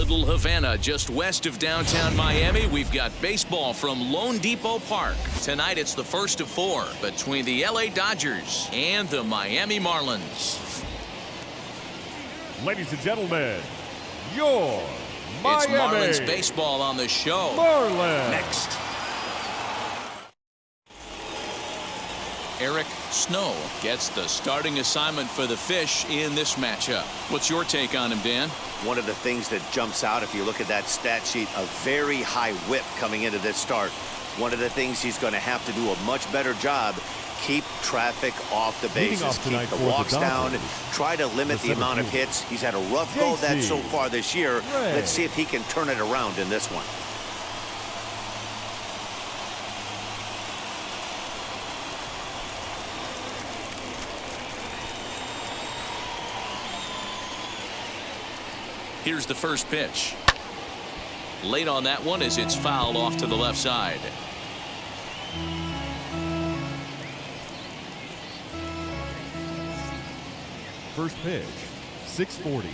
Little Havana, just west of downtown Miami. We've got baseball from Lone Depot Park. Tonight it's the first of 4 between the LA Dodgers and the Miami Marlins. Ladies and gentlemen, your It's Miami Marlins baseball on the show. Marlins. Next. Eric Snow gets the starting assignment for the Fish in this matchup. What's your take on him, Dan? One of the things that jumps out if you look at that stat sheet, a very high whip coming into this start. One of the things he's going to have to do a much better job, keep traffic off the bases, keep the walks down, try to limit the amount of hits. He's had a rough go of that so far this year. Rayne. Let's see if he can turn it around in this one. Here's the first pitch. Late on that one as it's fouled off to the left side. First pitch, 640.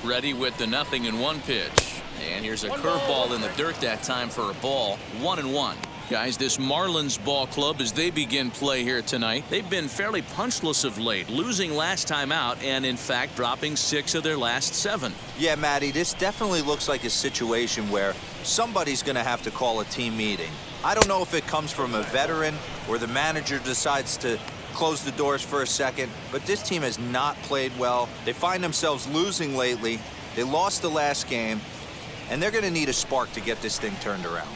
Ready with the 0-1 pitch. And here's a curveball in the dirt that time for a ball. 1-1. Guys, this Marlins ball club, as they begin play here tonight, they've been fairly punchless of late, losing last time out and, in fact, dropping 6 of their last 7. Yeah, Matty, this definitely looks like a situation where somebody's going to have to call a team meeting. I don't know if it comes from a veteran or the manager decides to close the doors for a second, but this team has not played well. They find themselves losing lately. They lost the last game, and they're going to need a spark to get this thing turned around.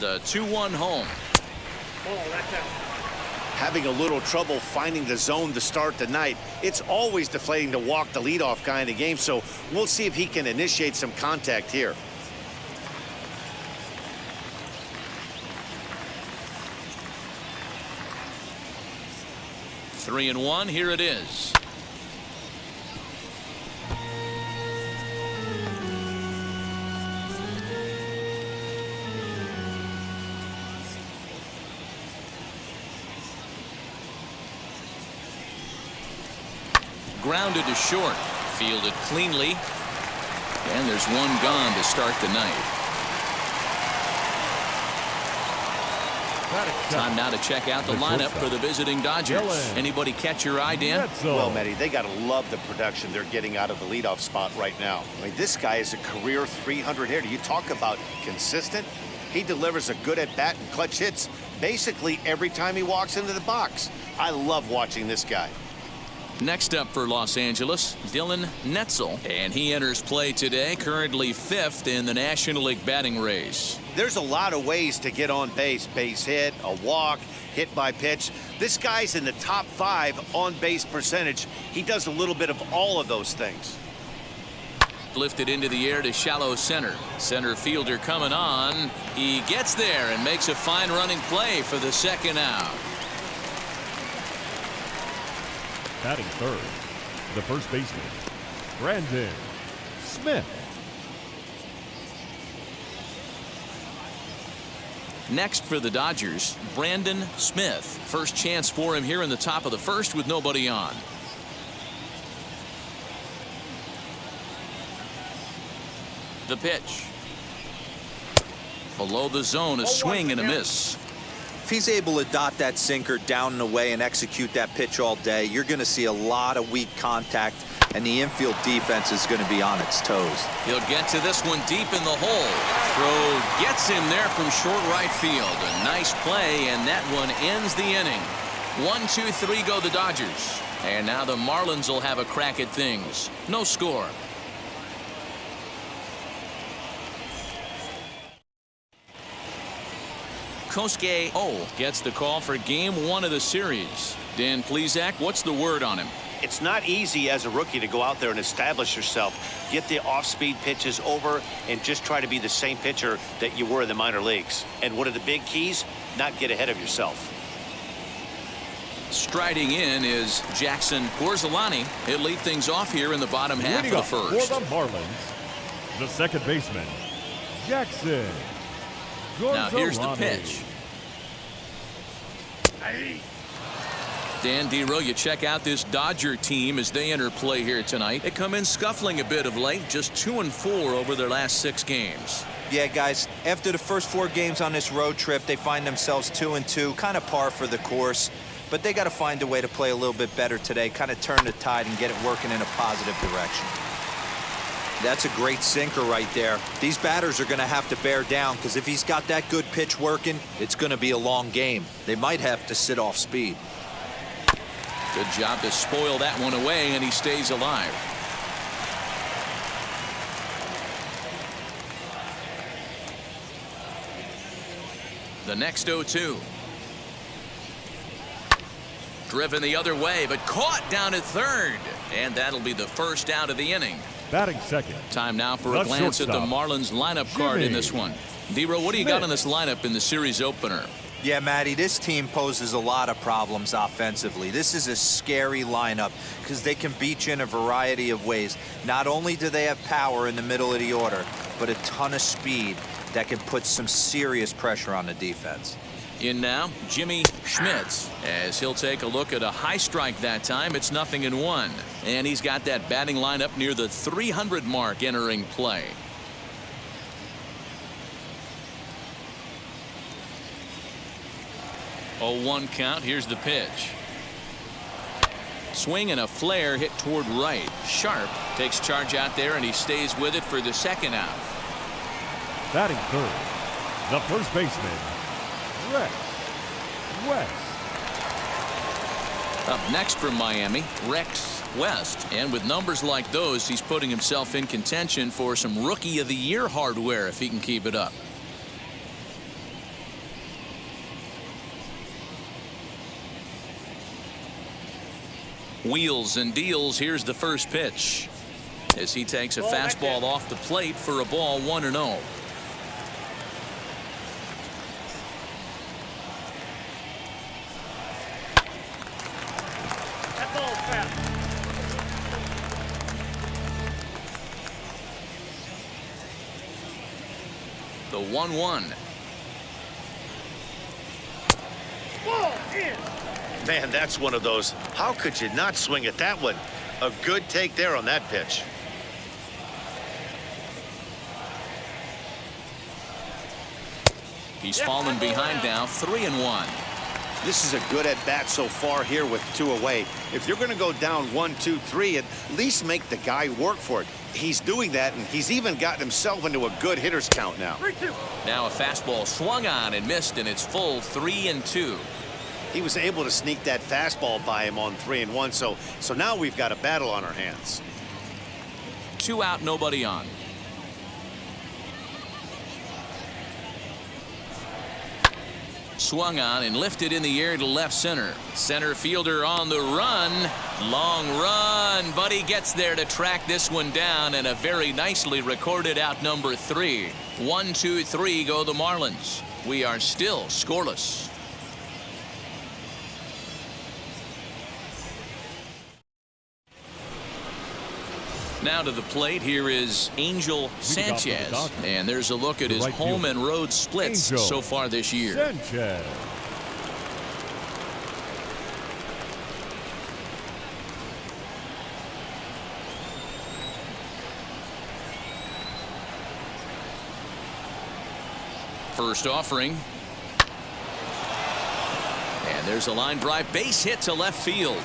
The 2-1 home. Having a little trouble finding the zone to start the night. It's always deflating to walk the leadoff guy in the game, so we'll see if he can initiate some contact here. Three and 1. Here it is. Grounded to short. Fielded cleanly. And there's one gone to start the night. Time now to check out the lineup for the visiting Dodgers. Anybody catch your eye, Dan? Well, Matty, they got to love the production they're getting out of the leadoff spot right now. I mean, this guy is a career 300 hitter. You talk about consistent. He delivers a good at-bat and clutch hits basically every time he walks into the box. I love watching this guy. Next up for Los Angeles, Dylan Netzel, and he enters play today, currently 5th in the National League batting race. There's a lot of ways to get on base. Base hit, a walk, hit by pitch. This guy's in the top 5 on base percentage. He does a little bit of all of those things. Lifted into the air to shallow center. Center fielder coming on. He gets there and makes a fine running play for the second out. Batting third, the first baseman, Brandon Schmidt. Next for the Dodgers, Brandon Smith. First chance for him here in the top of the first with nobody on. The pitch. Below the zone, a swing and a miss. If he's able to dot that sinker down and away and execute that pitch all day, you're going to see a lot of weak contact, and the infield defense is going to be on its toes. He'll get to this one deep in the hole. Throw gets him there from short right field. A nice play, and that one ends the inning. 1-2-3 go the Dodgers. And now the Marlins will have a crack at things. No score. Kosuke gets the call for game 1 of the series. Dan Plesac, what's the word on him? It's not easy as a rookie to go out there and establish yourself, get the off-speed pitches over, and just try to be the same pitcher that you were in the minor leagues. And one of the big keys, not get ahead of yourself. Striding in is Jackson Gourzalani. He'll lead things off here in the bottom half of the first. For the Marlins, the second baseman, Jackson Gourzalani. Now here's the pitch. Dan Dero, you check out this Dodger team as they enter play here tonight. They come in scuffling a bit of late, just 2-4 over their last 6 games. Yeah, guys, after the first 4 games on this road trip, they find themselves 2-2, kind of par for the course. But they got to find a way to play a little bit better today, kind of turn the tide and get it working in a positive direction. That's a great sinker right there. These batters are going to have to bear down, because if he's got that good pitch working, it's going to be a long game. They might have to sit off speed. Good job to spoil that one away, and he stays alive. The next 0-2. Driven the other way, but caught down at third. And that'll be the first out of the inning. Batting second. Time now for a glance at the Marlins lineup card in this one. Dero, what do you got on this lineup in the series opener? Yeah, Matty, this team poses a lot of problems offensively. This is a scary lineup because they can beat you in a variety of ways. Not only do they have power in the middle of the order, but a ton of speed that can put some serious pressure on the defense. In now, Jimmy Schmidt, as he'll take a look at a high strike that time. It's 0-1. And he's got that batting lineup near the 300 mark entering play. Oh, 1 count. Here's the pitch. Swing and a flare hit toward right. Sharp takes charge out there, and he stays with it for the second out. Batting third, the first baseman, Rex West. Up next from Miami, Rex West. And with numbers like those, he's putting himself in contention for some Rookie of the Year hardware if he can keep it up. Wheels and deals. Here's the first pitch as he takes a fastball off the plate for a ball, 1-0. The 1-1. Man, that's one of those. How could you not swing at that one? A good take there on that pitch. He's fallen behind now, 3-1. This is a good at bat so far here with 2 away. If you're going to go down 1-2-3, at least make the guy work for it. He's doing that, and he's even gotten himself into a good hitter's count now. Now a fastball swung on and missed, and it's full 3-2. He was able to sneak that fastball by him on 3-1, so now we've got a battle on our hands. 2 out, nobody on. Swung on and lifted in the air to left center. Center fielder on the run. Long run, but he gets there to track this one down, and a very nicely recorded out number 3. 1-2-3 go the Marlins. We are still scoreless. Now to the plate, here is Angel Sanchez. And there's a look at his home and road splits so far this year. Sanchez. First offering. And there's a line drive base hit to left field.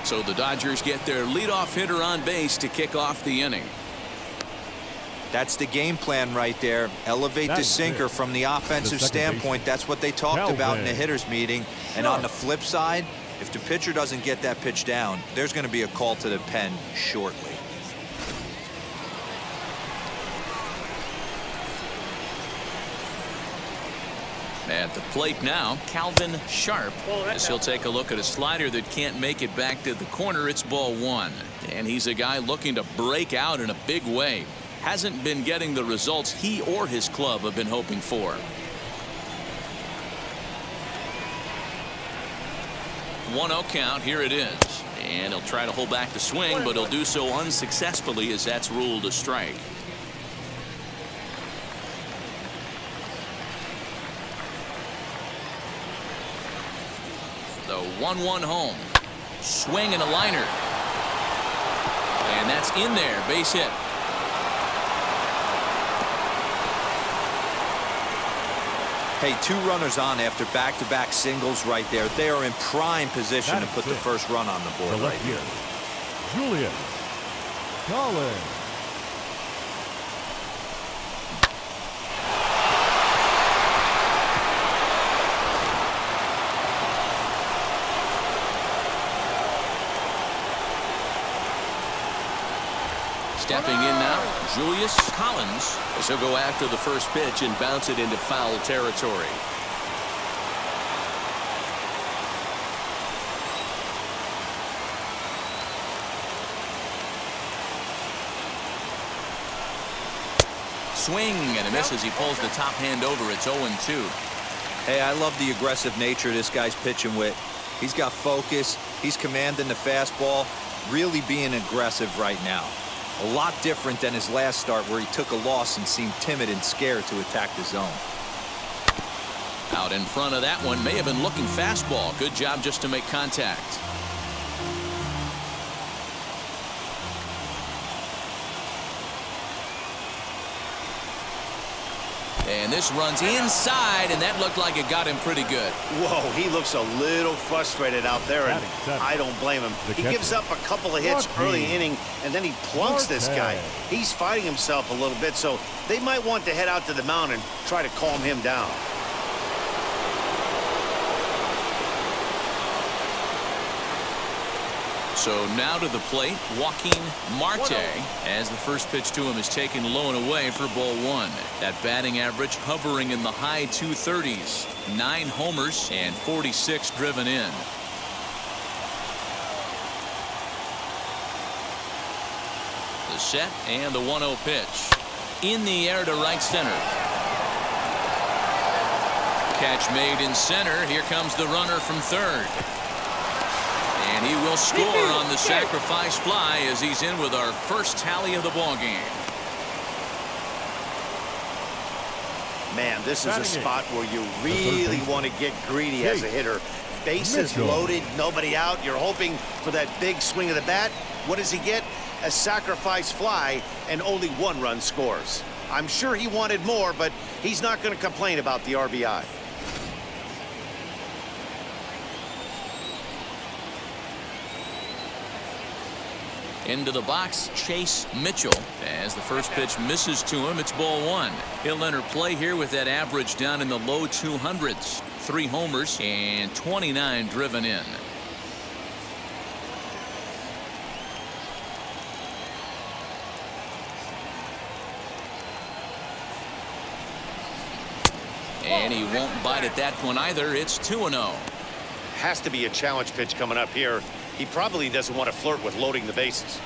So the Dodgers get their leadoff hitter on base to kick off the inning. That's the game plan right there. Elevate the sinker from the offensive standpoint. That's what they talked about in the hitters meeting. And on the flip side, if the pitcher doesn't get that pitch down, there's going to be a call to the pen shortly. At the plate now, Calvin Sharp, as he'll take a look at a slider that can't make it back to the corner. It's ball 1. And he's a guy looking to break out in a big way. Hasn't been getting the results he or his club have been hoping for. 1-0 count. Here it is. And he'll try to hold back the swing, but he'll do so unsuccessfully as that's ruled a strike. The 1-1 home. Swing and a liner. And that's in there. Base hit. Hey, 2 runners on after back-to-back singles right there. They are in prime position to put the first run on the board right here. Julius Collins. Stepping in now, Julius Collins, as he'll go after the first pitch and bounce it into foul territory. Swing and a miss as he pulls the top hand over. It's 0-2. Hey, I love the aggressive nature this guy's pitching with. He's got focus. He's commanding the fastball, really being aggressive right now. A lot different than his last start where he took a loss and seemed timid and scared to attack the zone. Out in front of that one, may have been looking fastball. Good job just to make contact. And this runs inside, and that looked like it got him pretty good. Whoa, he looks a little frustrated out there, and I don't blame him. He gives up a couple of hits early inning, and then he plunks this guy. He's fighting himself a little bit, so they might want to head out to the mound and try to calm him down. So now to the plate, Joaquin Marte, as the first pitch to him is taken low and away for ball 1. That batting average hovering in the high 230s. 9 homers and 46 driven in. The set and the 1-0 pitch. In the air to right center. Catch made in center. Here comes the runner from third. And he will score on the sacrifice fly as he's in with our first tally of the ball game. Man, this is a spot where you really want to get greedy as a hitter. Bases loaded, nobody out. You're hoping for that big swing of the bat. What does he get? A sacrifice fly, and only 1 run scores. I'm sure he wanted more, but he's not going to complain about the RBI. Into the box, Chase Mitchell. As the first pitch misses to him, it's ball 1. He'll enter play here with that average down in the low 200s. 3 homers and 29 driven in. And he won't bite at that one either. It's 2-0. Has to be a challenge pitch coming up here. He probably doesn't want to flirt with loading the bases.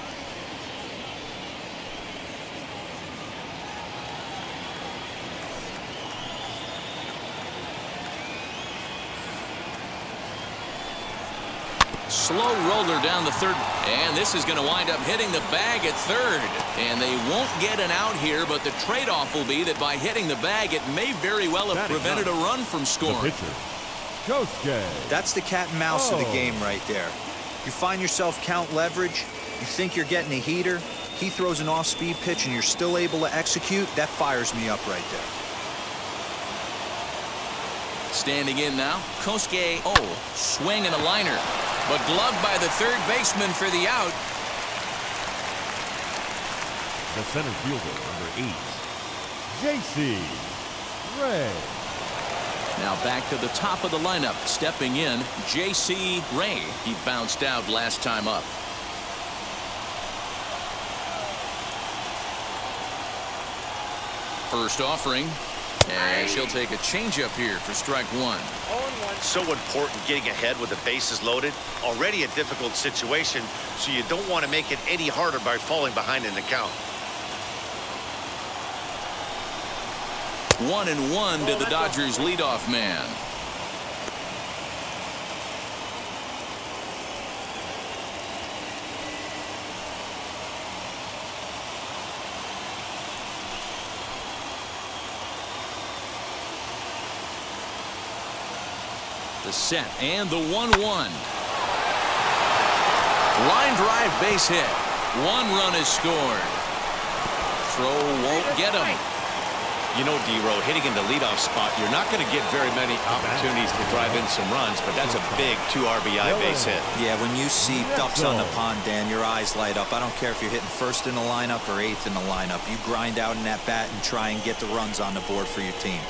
Slow roller down the third, and this is going to wind up hitting the bag at third. And they won't get an out here, but the trade-off will be that by hitting the bag, it may very well have prevented a run from scoring. That's the cat and mouse of the game right there. You find yourself count leverage, you think you're getting a heater, he throws an off-speed pitch and you're still able to execute. That fires me up right there. Standing in now, Kosuke swing and a liner, but gloved by the third baseman for the out. The center fielder, number 8, J.C. Rayne. Now back to the top of the lineup. Stepping in, J.C. Rayne. He bounced out last time up. First offering, and she'll take a changeup here for strike 1. So important getting ahead with the bases loaded. Already a difficult situation, so you don't want to make it any harder by falling behind in the count. 1-1 to the Dodgers leadoff man. The set and the 1-1. Line drive, base hit. 1 run is scored. Throw won't get him. You know, D-Row, hitting in the leadoff spot, you're not going to get very many opportunities to drive in some runs, but that's a big 2 RBI base hit. Yeah, when you see ducks on the pond, Dan, your eyes light up. I don't care if you're hitting first in the lineup or 8th in the lineup. You grind out in that bat and try and get the runs on the board for your team.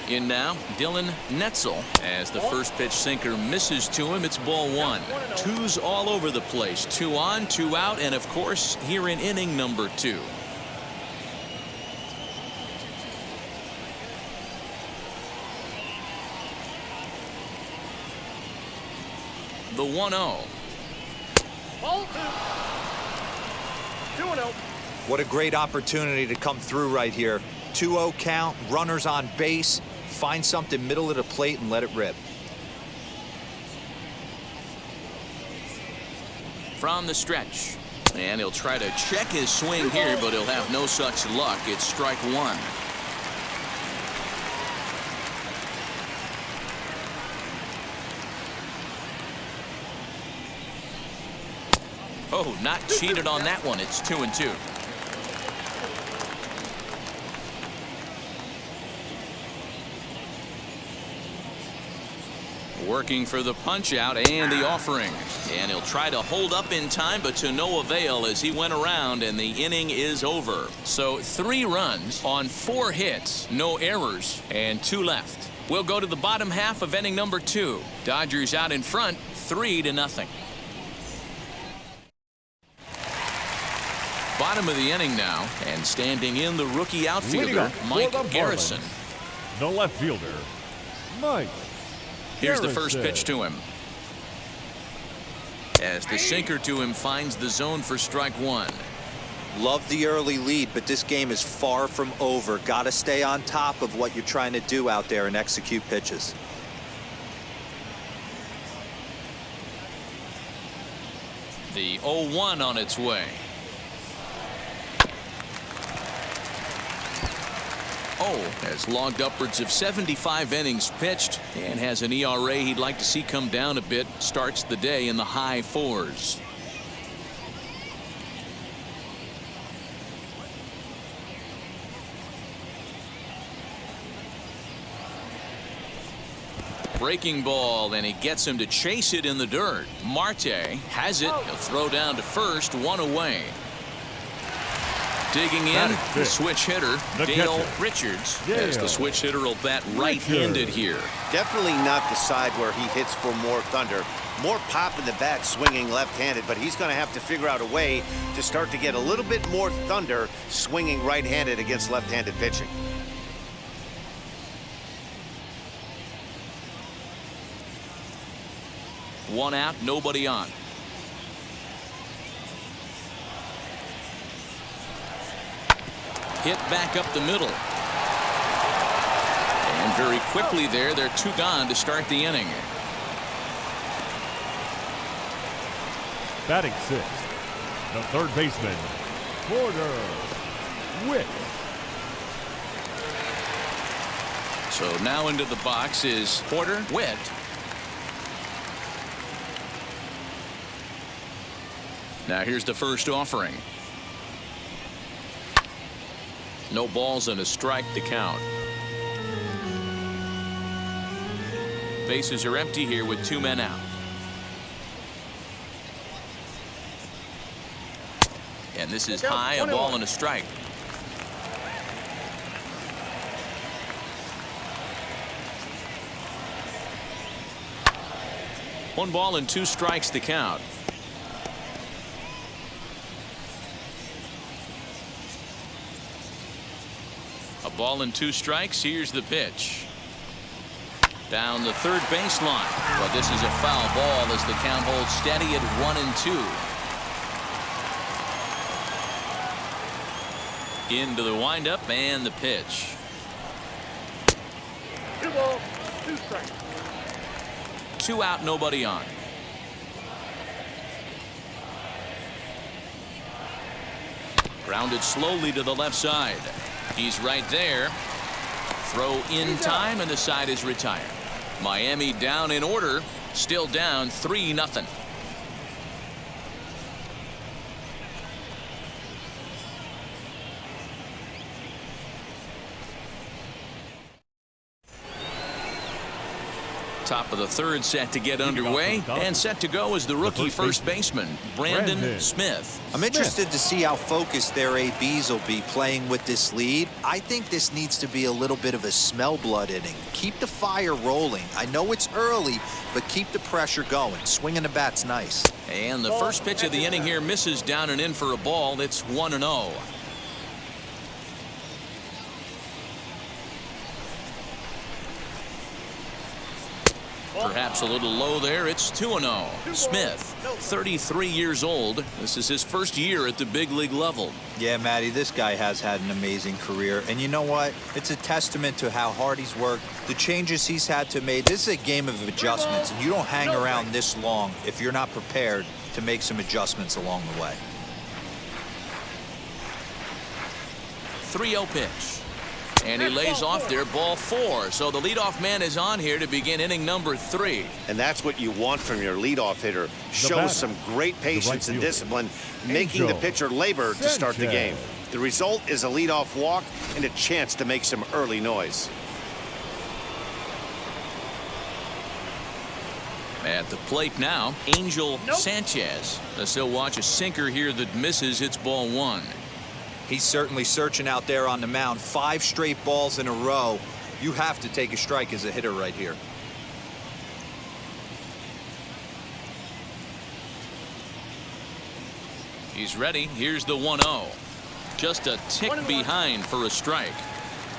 In now, Dylan Netzel as the first pitch sinker misses to him. It's ball 1. 2's all over the place. 2 on, 2 out, and of course here in inning number 2. The 1-0. Ball 2-0. What a great opportunity to come through right here. 2-0 count, runners on base. Find something middle of the plate and let it rip. From the stretch. And he'll try to check his swing here, but he'll have no such luck. It's strike 1. Oh, not cheated on that one. It's 2-2. Working for the punch out and the offering, and he'll try to hold up in time, but to no avail as he went around and the inning is over. So 3 runs on 4 hits, no errors, and 2 left. We'll go to the bottom half of inning number 2. Dodgers out in front 3-0. Bottom of the inning now, and standing in the rookie outfielder Mike Garrison. The left fielder, Mike. Here's the first pitch to him. As the sinker to him finds the zone for strike 1. Love the early lead, but this game is far from over. Got to stay on top of what you're trying to do out there and execute pitches. The 0-1 on its way. Has logged upwards of 75 innings pitched and has an ERA he'd like to see come down a bit. Starts the day in the high 4s. Breaking ball, and he gets him to chase it in the dirt. Marte has it. He'll throw down to first. 1 away. Digging in, the switch hitter, Dale Richards, as the switch hitter will bat right-handed here. Definitely not the side where he hits for more thunder. More pop in the bat swinging left-handed, but he's going to have to figure out a way to start to get a little bit more thunder swinging right-handed against left-handed pitching. One out, nobody on. Hit back up the middle. And very quickly there, they're 2 gone to start the inning. Batting 6th, the third baseman, Porter Witt. So now into the box is Porter Witt. Now here's the first offering. No balls and a strike to count. Bases are empty here with 2 men out. And this is high, a ball and a strike. One ball and 2 strikes to count. A ball and 2 strikes. Here's the pitch. Down the third baseline. But this is a foul ball as the count holds steady at 1-2. Into the windup and the pitch. 2 balls, 2 strikes. 2 out, nobody on. Grounded slowly to the left side. He's right there. Throw in time, and the side is retired. Miami down in order. Still down 3-0. Top of the third set to get underway, and set to go is the rookie first baseman, Brandon Smith. I'm interested to see how focused their ABs will be playing with this lead. I think this needs to be a little bit of a smell blood inning. Keep the fire rolling. I know it's early, but keep the pressure going. Swinging the bat's nice. And the first pitch of the inning here misses down and in for a ball. It's 1-0. Perhaps a little low there. It's 2-0. Smith, 33 years old. This is his first year at the big league level. Yeah, Matty, this guy has had an amazing career. And you know what? It's a testament to how hard he's worked, the changes he's had to make. This is a game of adjustments, and you don't hang around this long if you're not prepared to make some adjustments along the way. 3-0 pitch. And he lays off there, ball 4. So the leadoff man is on here to begin inning number 3. And that's what you want from your leadoff hitter. Shows some great patience and discipline, making the pitcher labor to start the game. The result is a leadoff walk and a chance to make some early noise. At the plate now, Angel Sanchez. Let's still watch a sinker here that misses. It's ball 1. He's certainly searching out there on the mound. 5 straight balls in a row. You have to take a strike as a hitter right here. He's ready. Here's the 1-0. Just a tick behind for a strike.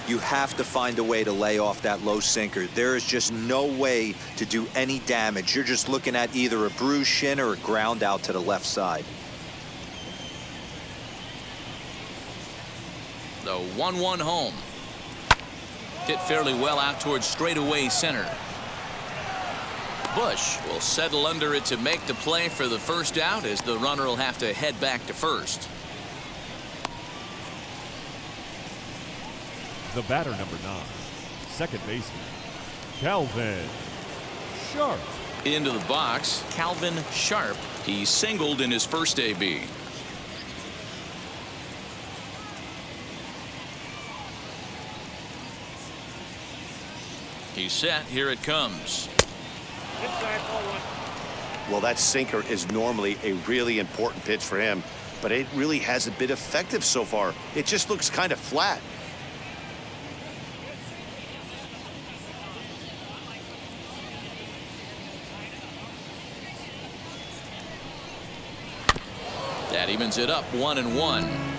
You have to find a way to lay off that low sinker. There is just no way to do any damage. You're just looking at either a bruised shin or a ground out to the left side. The 1-1 home. Hit fairly well out towards straightaway center. Bush will settle under it to make the play for the first out, as the runner will have to head back to first. The batter, number 9, second baseman, Calvin Sharp. Into the box, Calvin Sharp. He singled in his first AB. He's set. Here it comes. Well, that sinker is normally a really important pitch for him, but it really hasn't been effective so far. It just looks kind of flat. That evens it up, 1-1.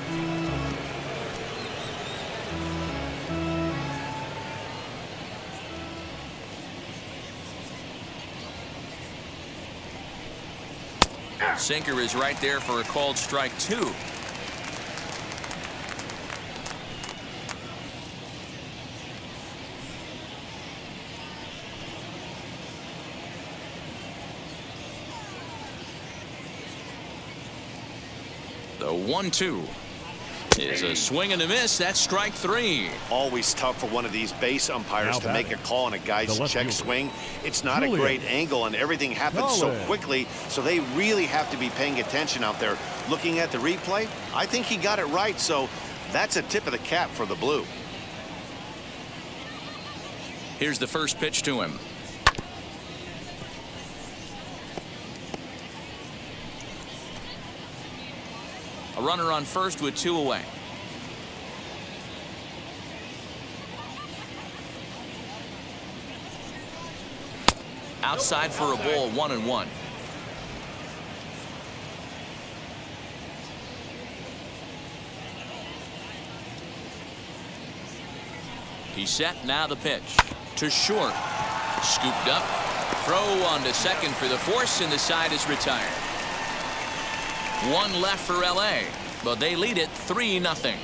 Sinker is right there for a called strike 2. The 1-2 is a swing and a miss. That's strike 3. Always tough for one of these base umpires to make a call on a guy's check swing. It's not a great angle, and everything happens so quickly, so they really have to be paying attention out there. Looking at the replay, I think he got it right, so that's a tip of the cap for the blue. Here's the first pitch to him. A runner on first with 2 away. Outside for a ball, 1-1. He's set. Now the pitch to short. Scooped up. Throw on to second for the force, and the side is retired. 1 left for LA, but they lead it 3-0.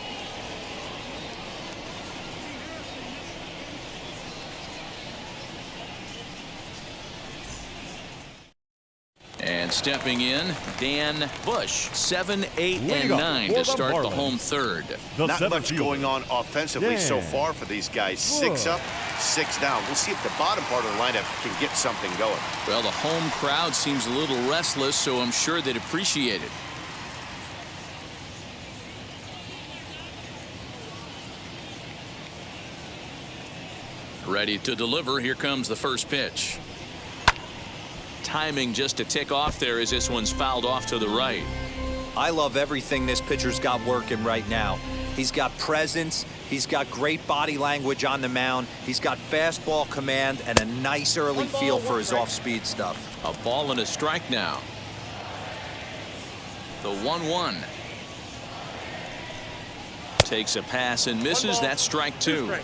And And stepping in, Dan Bush, 7, 8, and 9 to start the home third. Not much going on offensively so far for these guys. 6 up, 6 down. We'll see if the bottom part of the lineup can get something going. Well, the home crowd seems a little restless, so I'm sure they'd appreciate it. Ready to deliver. Here comes the first pitch. Timing just to tick off there as this one's fouled off to the right. I love everything this pitcher's got working right now. He's got presence. He's got great body language on the mound. He's got fastball command and a nice early feel for his off-speed stuff. A ball and a strike now. The 1-1. Takes a pass and misses. That's strike 2.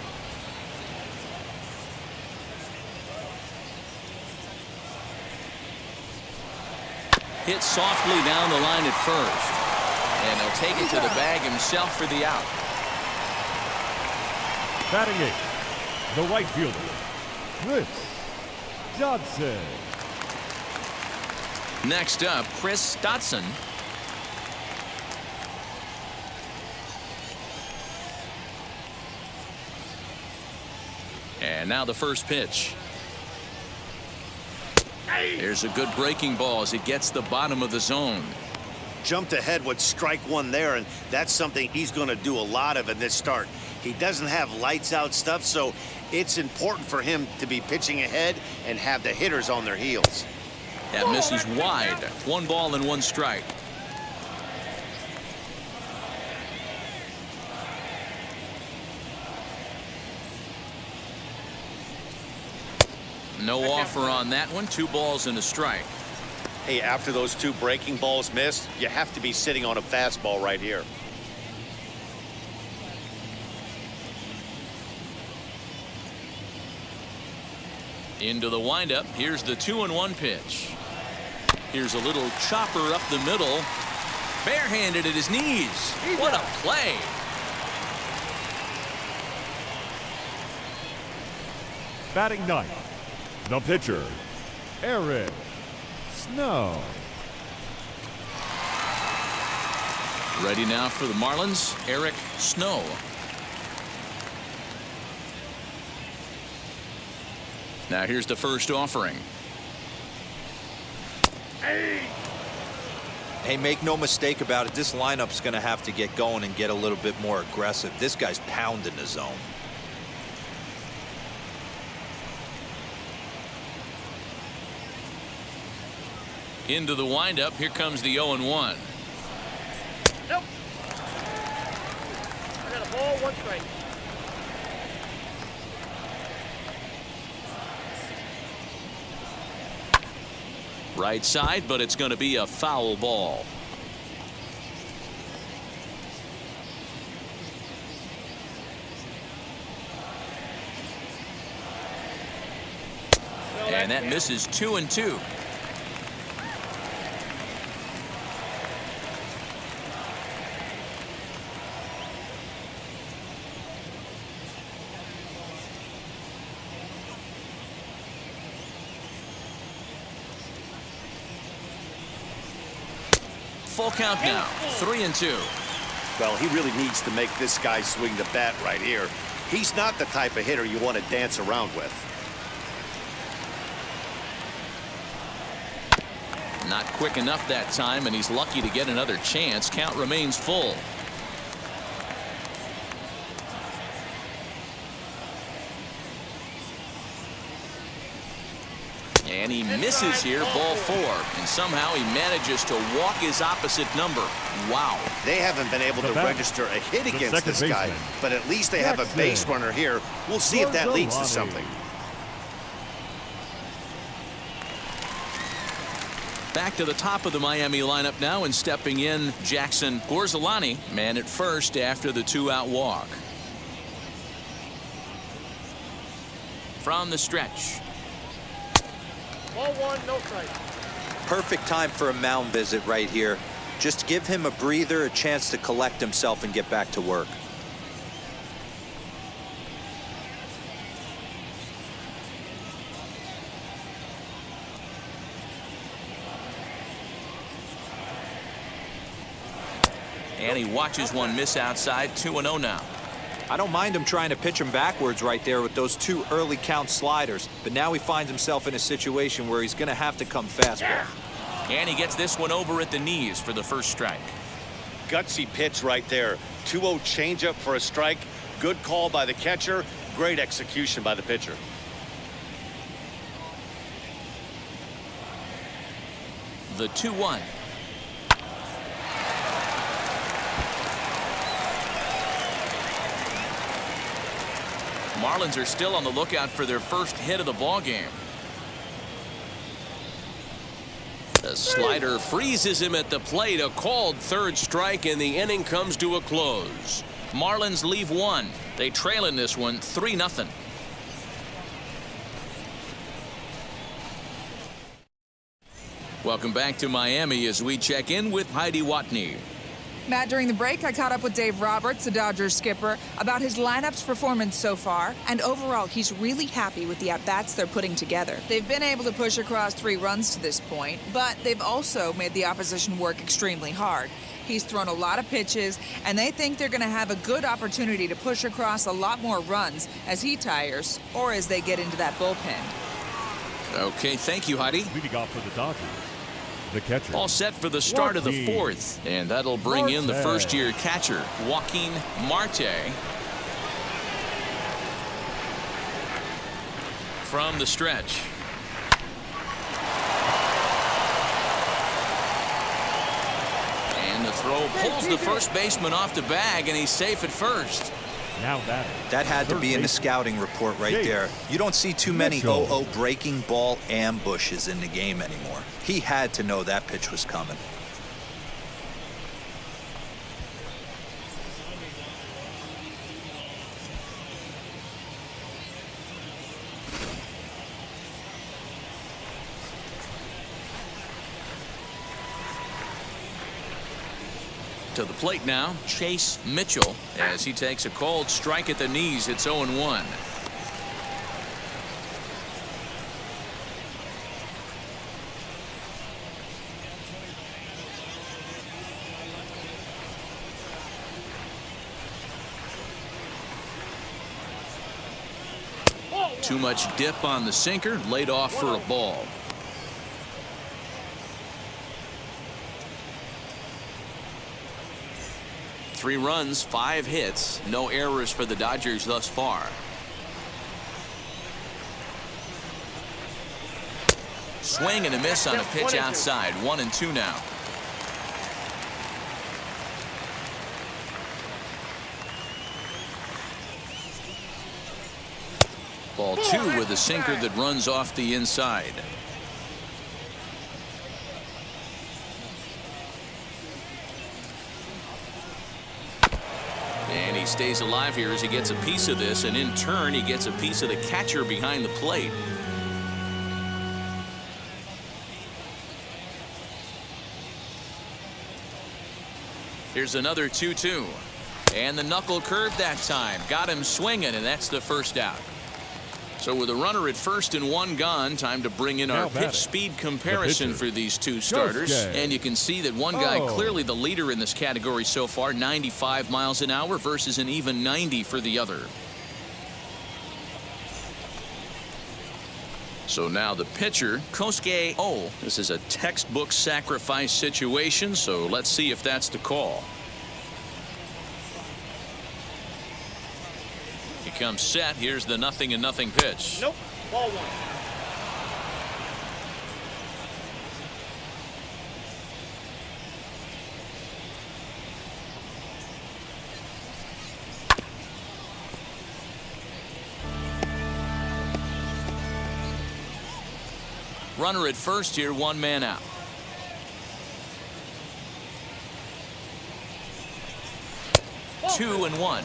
Hit softly down the line at first. And he'll take it to the bag himself for the out. Batting 8th, the right fielder, Chris Dotson. Next up, Chris Dotson. And now the first pitch. There's a good breaking ball as it gets the bottom of the zone. Jumped ahead with strike 1 there, and that's something he's going to do a lot of in this start. He doesn't have lights out stuff, so it's important for him to be pitching ahead and have the hitters on their heels. That misses wide. 1 ball and 1 strike. No offer on that one. 2 balls and a strike. Hey, after those 2 breaking balls missed, you have to be sitting on a fastball right here. Into the windup. Here's the 2-1 pitch. Here's a little chopper up the middle. Barehanded at his knees. What a play. Batting 9th, the pitcher, Eric Snow. Ready now for the Marlins, Eric Snow. Now here's the first offering. Hey, make no mistake about it. This lineup's going to have to get going and get a little bit more aggressive. This guy's pounding the zone. Into the windup. Here comes the 0-1. Nope. I got a ball, 1 strike. Right side, but it's going to be a foul ball. And that misses 2-2. Full count now. 3-2. Well, he really needs to make this guy swing the bat right here. He's not the type of hitter you want to dance around with. Not quick enough that time, and he's lucky to get another chance. Count remains full. And he misses here, ball 4. And somehow he manages to walk his opposite number. Wow. They haven't been able to register a hit against this guy, but at least they have a base runner here. We'll see if that leads to something. Back to the top of the Miami lineup now, and stepping in, Jackson Gourzalani, man at first after the 2-out walk. From the stretch. Ball 1, no strike. Perfect time for a mound visit right here. Just give him a breather, a chance to collect himself and get back to work. And he watches one miss outside. 2-0 now. I don't mind him trying to pitch him backwards right there with those 2 early count sliders, but now he finds himself in a situation where he's going to have to come fastball. And he gets this one over at the knees for the first strike. Gutsy pitch right there. 2-0 changeup for a strike. Good call by the catcher. Great execution by the pitcher. The 2-1. Marlins are still on the lookout for their first hit of the ball game. The slider freezes him at the plate. A called third strike, and the inning comes to a close. Marlins leave one. They trail in this one 3-0. Welcome back to Miami as we check in with Heidi Watney. Matt, during the break, I caught up with Dave Roberts, the Dodgers skipper, about his lineup's performance so far, and overall, he's really happy with the at-bats they're putting together. They've been able to push across 3 runs to this point, but they've also made the opposition work extremely hard. He's thrown a lot of pitches, and they think they're going to have a good opportunity to push across a lot more runs as he tires or as they get into that bullpen. Okay, thank you, Heidi. Leading off for the Dodgers, the catcher. All set for the start of the 4th, and that'll bring in the first-year catcher, Joaquin Marte. From the stretch. And the throw pulls the first baseman off the bag, and he's safe at first. Now that had to be in the scouting report right there. You don't see too many 0-0 breaking ball ambushes in the game anymore. He had to know that pitch was coming. To the plate now, Chase Mitchell, as he takes a cold strike at the knees. It's 0-1. Too much dip on the sinker, laid off for a ball. Three runs, 5 hits, no errors for the Dodgers thus far. Swing and a miss on a pitch outside. 1-2 now. Ball 2 with a sinker that runs off the inside. And he stays alive here as he gets a piece of this, and in turn he gets a piece of the catcher behind the plate. Here's another 2-2. And the knuckle curve that time. Got him swinging, and that's the first out. So with a runner at first and 1 gone, time to bring in our pitch speed comparison for these two starters. And you can see that one guy clearly the leader in this category so far, 95 miles an hour versus an even 90 for the other. So now the pitcher, Kosuke. Oh, this is a textbook sacrifice situation, so let's see if that's the call. He comes set. Here's the 0-0 pitch. Nope. Ball 1. Runner at first here, 1 man out. Ball 2-1.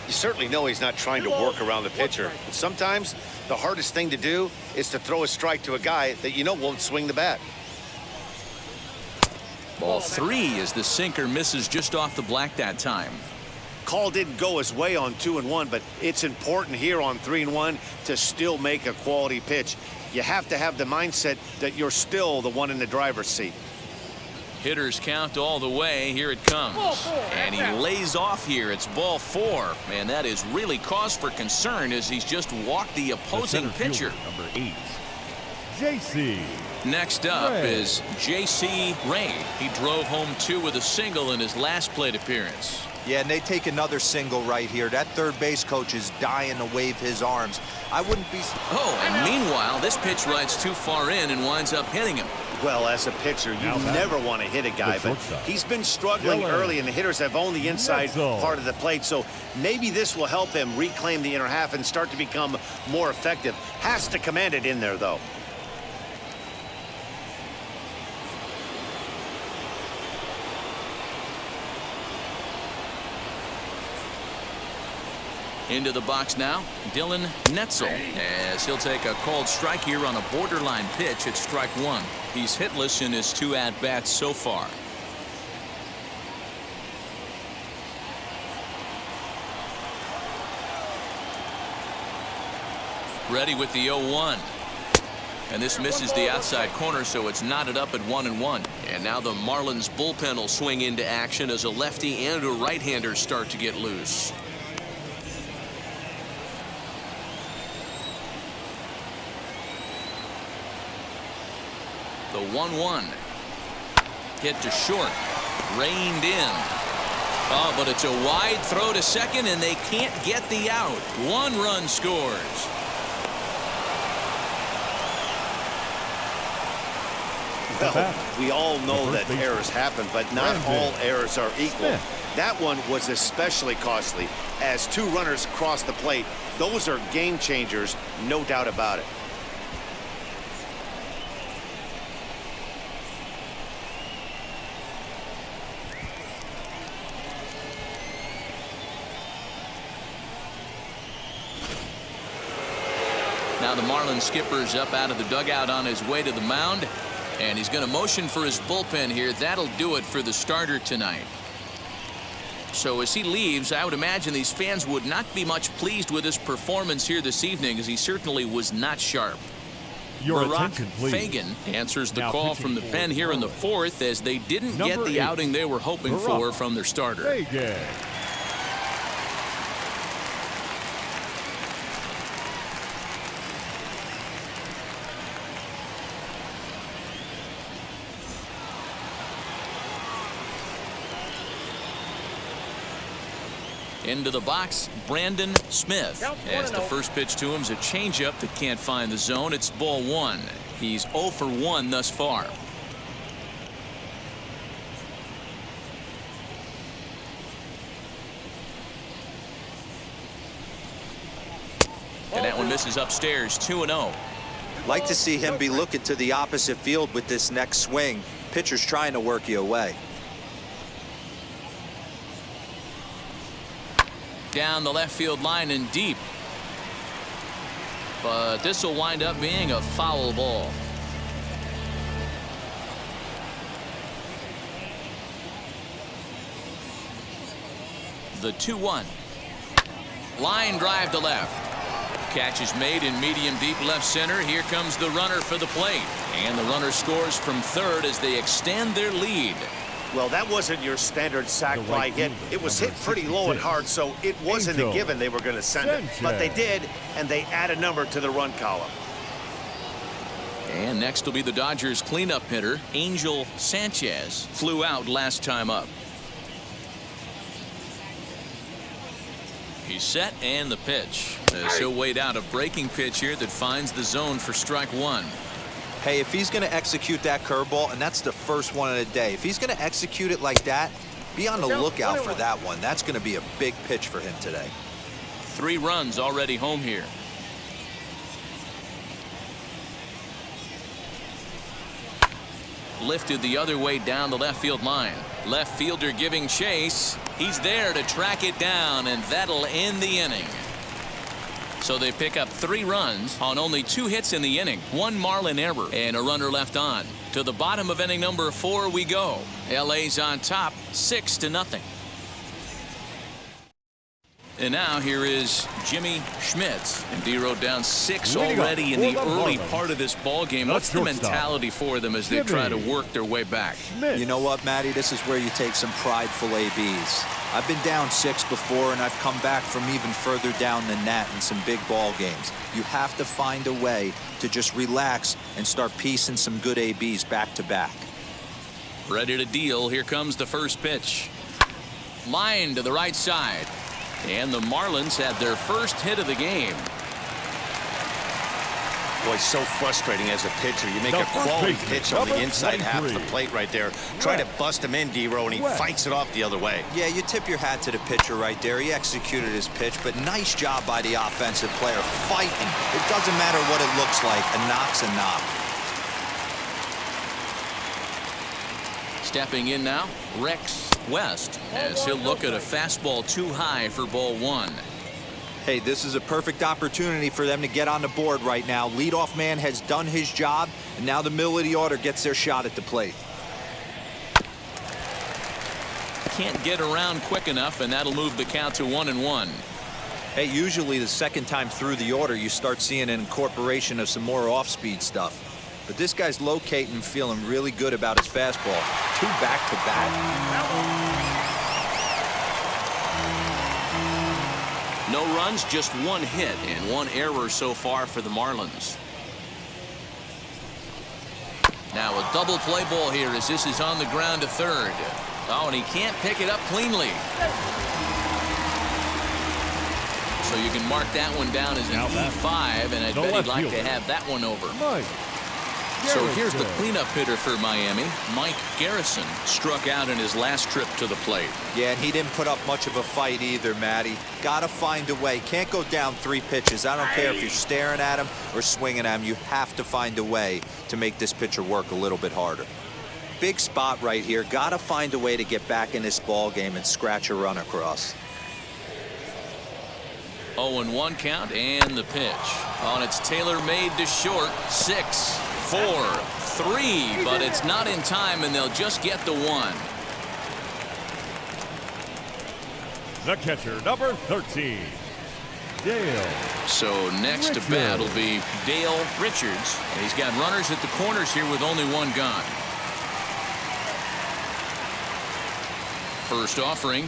You certainly know he's not trying to work around the pitcher. But sometimes the hardest thing to do is to throw a strike to a guy that you know won't swing the bat. Ball 3 as the sinker misses just off the black that time. Call didn't go his way on 2-1, but it's important here on 3-1 to still make a quality pitch. You have to have the mindset that you're still the one in the driver's seat. Hitters count all the way. Here it comes. And he lays off here. It's ball 4. And that is really cause for concern as he's just walked the opposing pitcher. Number 8, J.C. Next up Rayne. is J.C. Rayne. He drove home 2 with a single in his last plate appearance. Yeah, and they take another single right here. That third base coach is dying to wave his arms. I wouldn't be... Oh, and meanwhile, this pitch rides too far in and winds up hitting him. Well, as a pitcher, you never want to hit a guy, but he's been struggling early, and the hitters have owned the inside part of the plate, so maybe this will help him reclaim the inner half and start to become more effective. Has to command it in there, though. Into the box now, Dylan Netzel, as he'll take a called strike here on a borderline pitch at strike 1. He's hitless in his 2 at-bats so far. Ready with the 0-1. And this misses the outside corner, so it's knotted up at 1-1. And now the Marlins bullpen will swing into action as a lefty and a right-hander start to get loose. The 1-1. Hit to short. Reined in. Oh, but it's a wide throw to second, and they can't get the out. 1 run scores. Well, we all know that errors happen, but not all errors are equal. That one was especially costly. As 2 runners cross the plate, those are game changers, no doubt about it. Now the Marlins skipper's up out of the dugout on his way to the mound, and he's going to motion for his bullpen here. That'll do it for the starter tonight. So as he leaves, I would imagine these fans would not be much pleased with his performance here this evening, as he certainly was not sharp. Your Barack attention, please. Fagan answers the Now call pitching from the for pen here in the 4th, as they didn't get Number the 8, outing they were hoping for from their starter. Fagan. Into the box, Brandon Smith. As the first pitch to him is a changeup that can't find the zone. It's ball 1. He's 0 for 1 thus far. And that one misses upstairs, 2-0. Like to see him be looking to the opposite field with this next swing. Pitcher's trying to work you away. Down the left field line and deep. But this will wind up being a foul ball. The 2-1. Line drive to left. Catch is made in medium deep left center. Here comes the runner for the plate. And the runner scores from third as they extend their lead. Well, that wasn't your standard sac fly hit. It was hit pretty low and hard, so it wasn't a given they were going to send it. But they did, and they add a number to the run column. And next will be the Dodgers cleanup hitter, Angel Sanchez. Flew out last time up. He's set, and the pitch. So weighed out a breaking pitch here that finds the zone for strike 1. Hey, if he's going to execute that curveball, and that's the first one of the day, if he's going to execute it like that, be on the lookout for that one. That's going to be a big pitch for him today. 3 runs already home here. Lifted the other way down the left field line. Left fielder giving chase. He's there to track it down, and that'll end the inning. So they pick up 3 runs on only 2 hits in the inning. 1 Marlin error and a runner left on. To the bottom of inning number 4 we go. LA's on top 6-0. And now here is Jimmy Schmidt. And D-Row down 6 Leading already in up the for the early Marlins. part of this ball game. The What's the shortstop, mentality for them as they try to Jimmy work their way back? Schmidt. You know what, Matty? This is where you take some prideful ABs. I've been down 6 before, and I've come back from even further down than that in some big ball games. You have to find a way to just relax and start piecing some good ABs back to back. Ready to deal. Here comes the first pitch. Line to the right side. And the Marlins had their first hit of the game. Boy, so frustrating as a pitcher. You make The a first quality baseman, pitch on the number inside half of the 23. plate right there. Try to bust him in, D-Row, and he West. fights it off the other way. Yeah, you tip your hat to the pitcher right there. He executed his pitch, but nice job by the offensive player fighting. It doesn't matter what it looks like. A knock's a knock. Stepping in now, Rex West, as he'll look at a fastball too high for ball 1. Hey, this is a perfect opportunity for them to get on the board right now. Leadoff man has done his job, and now the middle of the order gets their shot at the plate. Can't get around quick enough, and that'll move the count to 1-1. Hey, usually the second time through the order, you start seeing an incorporation of some more off-speed stuff. But this guy's locating, feeling really good about his fastball. 2 back-to-back. No runs, just 1 hit and 1 error so far for the Marlins. Now a double play ball here as this is on the ground to third. Oh, and he can't pick it up cleanly. So you can mark that one down as an Now that- E5, and I the bet he'd left like to fielder. have that one over. Mike So here's the Garrison. cleanup hitter for Miami. Mike Garrison struck out in his last trip to the plate. Yeah, and he didn't put up much of a fight either, Matty. Gotta find a way. Can't go down 3 pitches. I don't care if you're staring at him or swinging at him. You have to find a way to make this pitcher work a little bit harder. Big spot right here. Gotta find a way to get back in this ball game and scratch a run across. 0-1 count and the pitch. Oh, and it's tailor-made to short. 6, 4, 3, but it's not in time, and they'll just get the 1. The catcher, number 13, Dale. So next to bat will be Dale Richards, and he's got runners at the corners here with only 1 gone. First offering.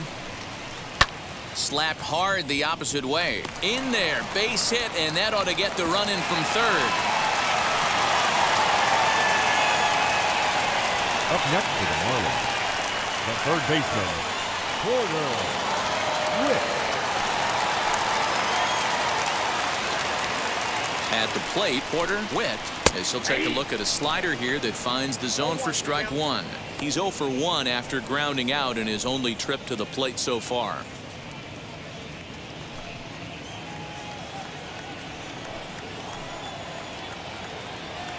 Slapped hard the opposite way. In there, base hit, and that ought to get the run in from third. Up next for the Marlins, the third baseman, Witt. At the plate, Porter Witt, as he'll take a look at a slider here that finds the zone for strike 1. He's 0 for 1 after grounding out in his only trip to the plate so far.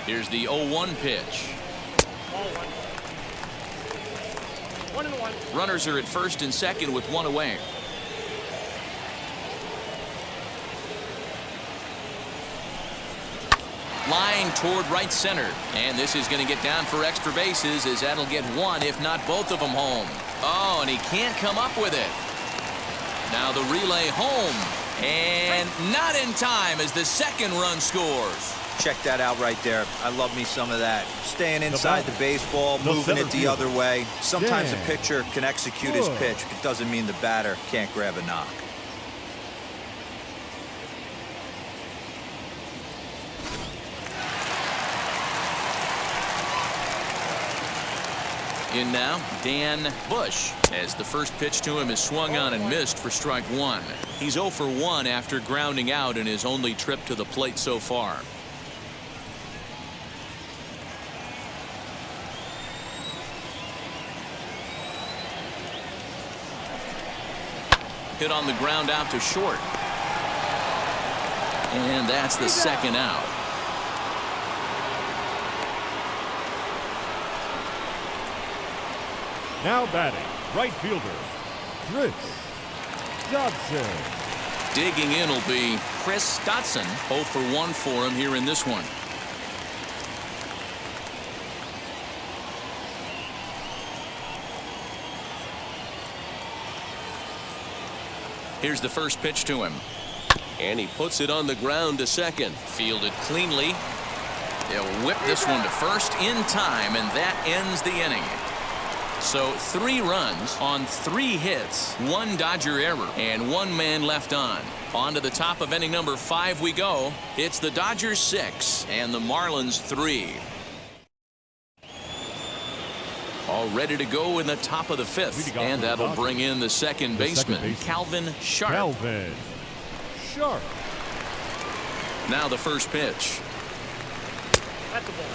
Here's the 0-1 pitch. Ball 1. 1-1. Runners are at first and second with 1 away. Line toward right center, and this is going to get down for extra bases as that'll get 1 if not both of them home. Oh, and he can't come up with it. Now the relay home, and not in time as the second run scores. Check that out right there. I love me some of that. Staying inside the batter, baseball, the moving center it the fielder, other way. Sometimes Dan a pitcher can execute his Wood. pitch, but it doesn't mean the batter can't grab a knock. In now, Dan Bush, as the first pitch to him is swung on and missed for strike 1. He's 0 for 1 after grounding out in his only trip to the plate so far. Hit on the ground out to short. And that's the second out. Now batting, right fielder, Dotson. Digging in will be Chris Dotson. 0 for 1 for him here in this one. Here's the first pitch to him. And he puts it on the ground to second. Fielded cleanly. They'll whip this one to first in time, and that ends the inning. So 3 runs on 3 hits, 1 Dodger error, and 1 man left on. On to the top of inning number 5 we go. It's the Dodgers 6 and the Marlins 3. All ready to go in the top of the 5th, and that'll bring in the second baseman, Calvin Sharp. Calvin Sharp. Now the first pitch. At the ball.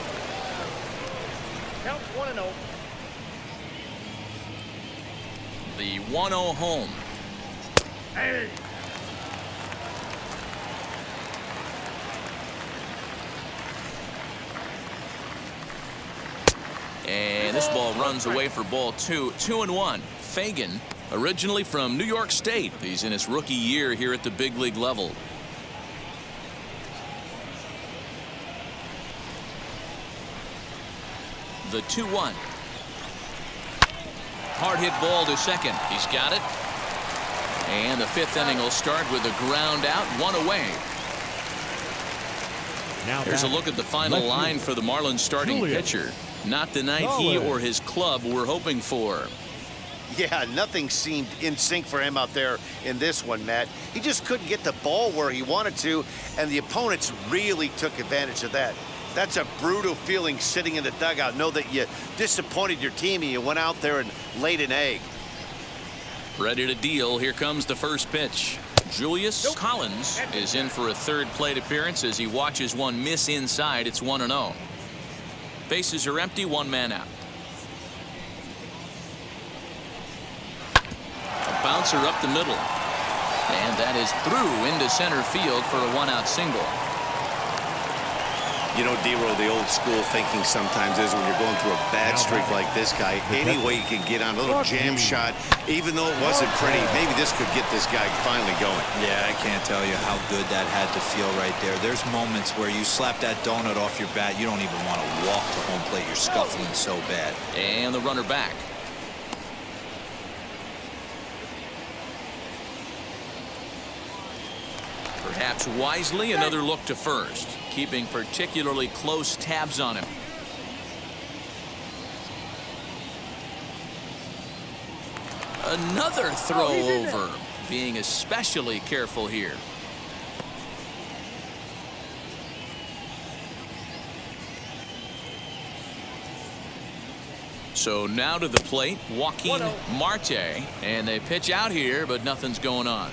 Count 1-0. The 1-0 home. Hey. And this ball runs away for ball 2. 2-1. Fagan, originally from New York State. He's in his rookie year here at the big league level. The 2-1. Hard hit ball to second. He's got it. And the 5th inning will start with a ground out, 1 away. Now here's a look at the final line for the Marlins starting pitcher. Not the night he or his club were hoping for. Yeah, nothing seemed in sync for him out there in this one, Matt. He just couldn't get the ball where he wanted to, and the opponents really took advantage of that. That's a brutal feeling sitting in the dugout. Know that you disappointed your team and you went out there and laid an egg. Ready to deal. Here comes the first pitch. Julius Collins is in for a 3rd plate appearance as he watches one miss inside. It's 1-0. Bases are empty, 1 man out. A bouncer up the middle. And that is through into center field for a 1-out single. You know, D-Roll, the old school thinking sometimes is when you're going through a bad streak like this guy, any way you can get on a little jam shot, even though it wasn't pretty, maybe this could get this guy finally going. Yeah, I can't tell you how good that had to feel right there. There's moments where you slap that donut off your bat, you don't even want to walk to home plate. You're scuffling so bad. And the runner back. Perhaps wisely, another look to first, keeping particularly close tabs on him. Another throw over, being especially careful here. So now to the plate, Joaquin Marte, and they pitch out here, but nothing's going on.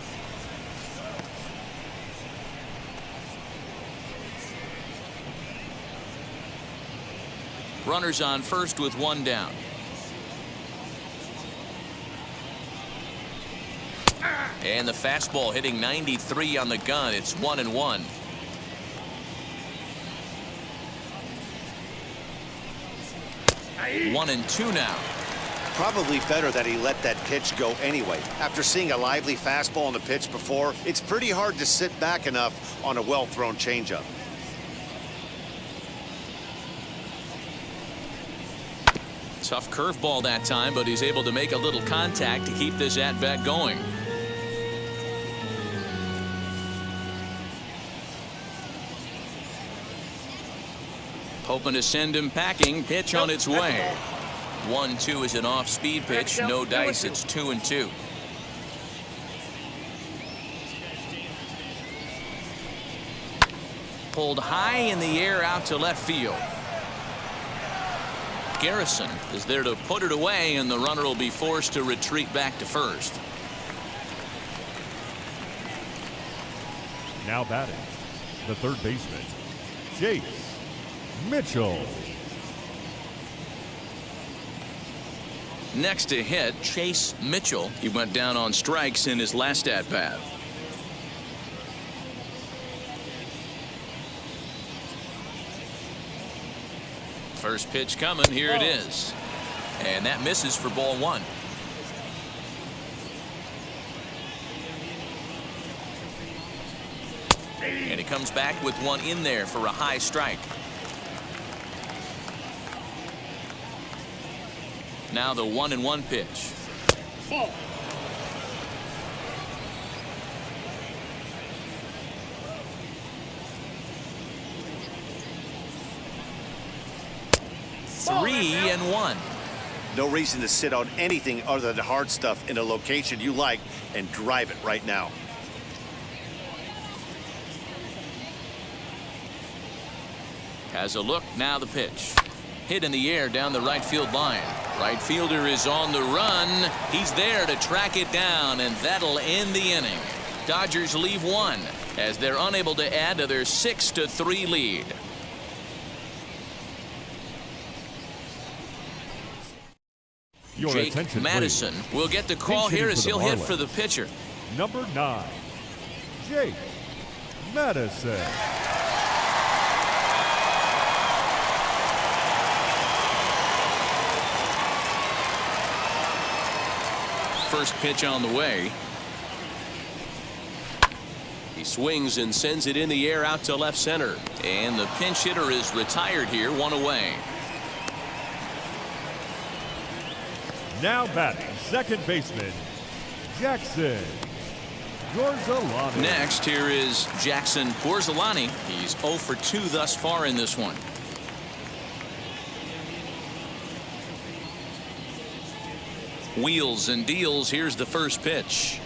Runners on first with 1 down. And the fastball hitting 93 on the gun. It's 1-1. Hey. 1-2 now. Probably better that he let that pitch go anyway. After seeing a lively fastball on the pitch before, it's pretty hard to sit back enough on a well-thrown changeup. Tough curveball that time, but he's able to make a little contact to keep this at-bat going. Hoping to send him packing. Pitch on its way. 1-2 is an off-speed pitch. No dice. It's 2-2. Pulled high in the air out to left field. Garrison is there to put it away, and the runner will be forced to retreat back to first. Now batting, the 3rd baseman, Chase Mitchell. Next to hit, Chase Mitchell. He went down on strikes in his last at-bat. First pitch coming. Here it is. And that misses for ball 1. And he comes back with one in there for a high strike. Now the 1-1 pitch. Ball. 3-1. No reason to sit on anything other than hard stuff in a location you like and drive it right now. Has a look, now the pitch. Hit in the air down the right field line. Right fielder is on the run. He's there to track it down, and that'll end the inning. Dodgers leave one as they're unable to add to their 6-3 lead. Your Jake attention, Madison please. will get the call Pinch here hitting as for the he'll hit Marlins. for the pitcher. Number 9, Jake Madison. First pitch on the way. He swings and sends it in the air out to left center. And the pinch hitter is retired here, one away. Now batting, second baseman, Jackson Gourzalani. Next, here is Jackson Porzilani. He's 0 for 2 thus far in this one. Wheels and deals. Here's the first pitch.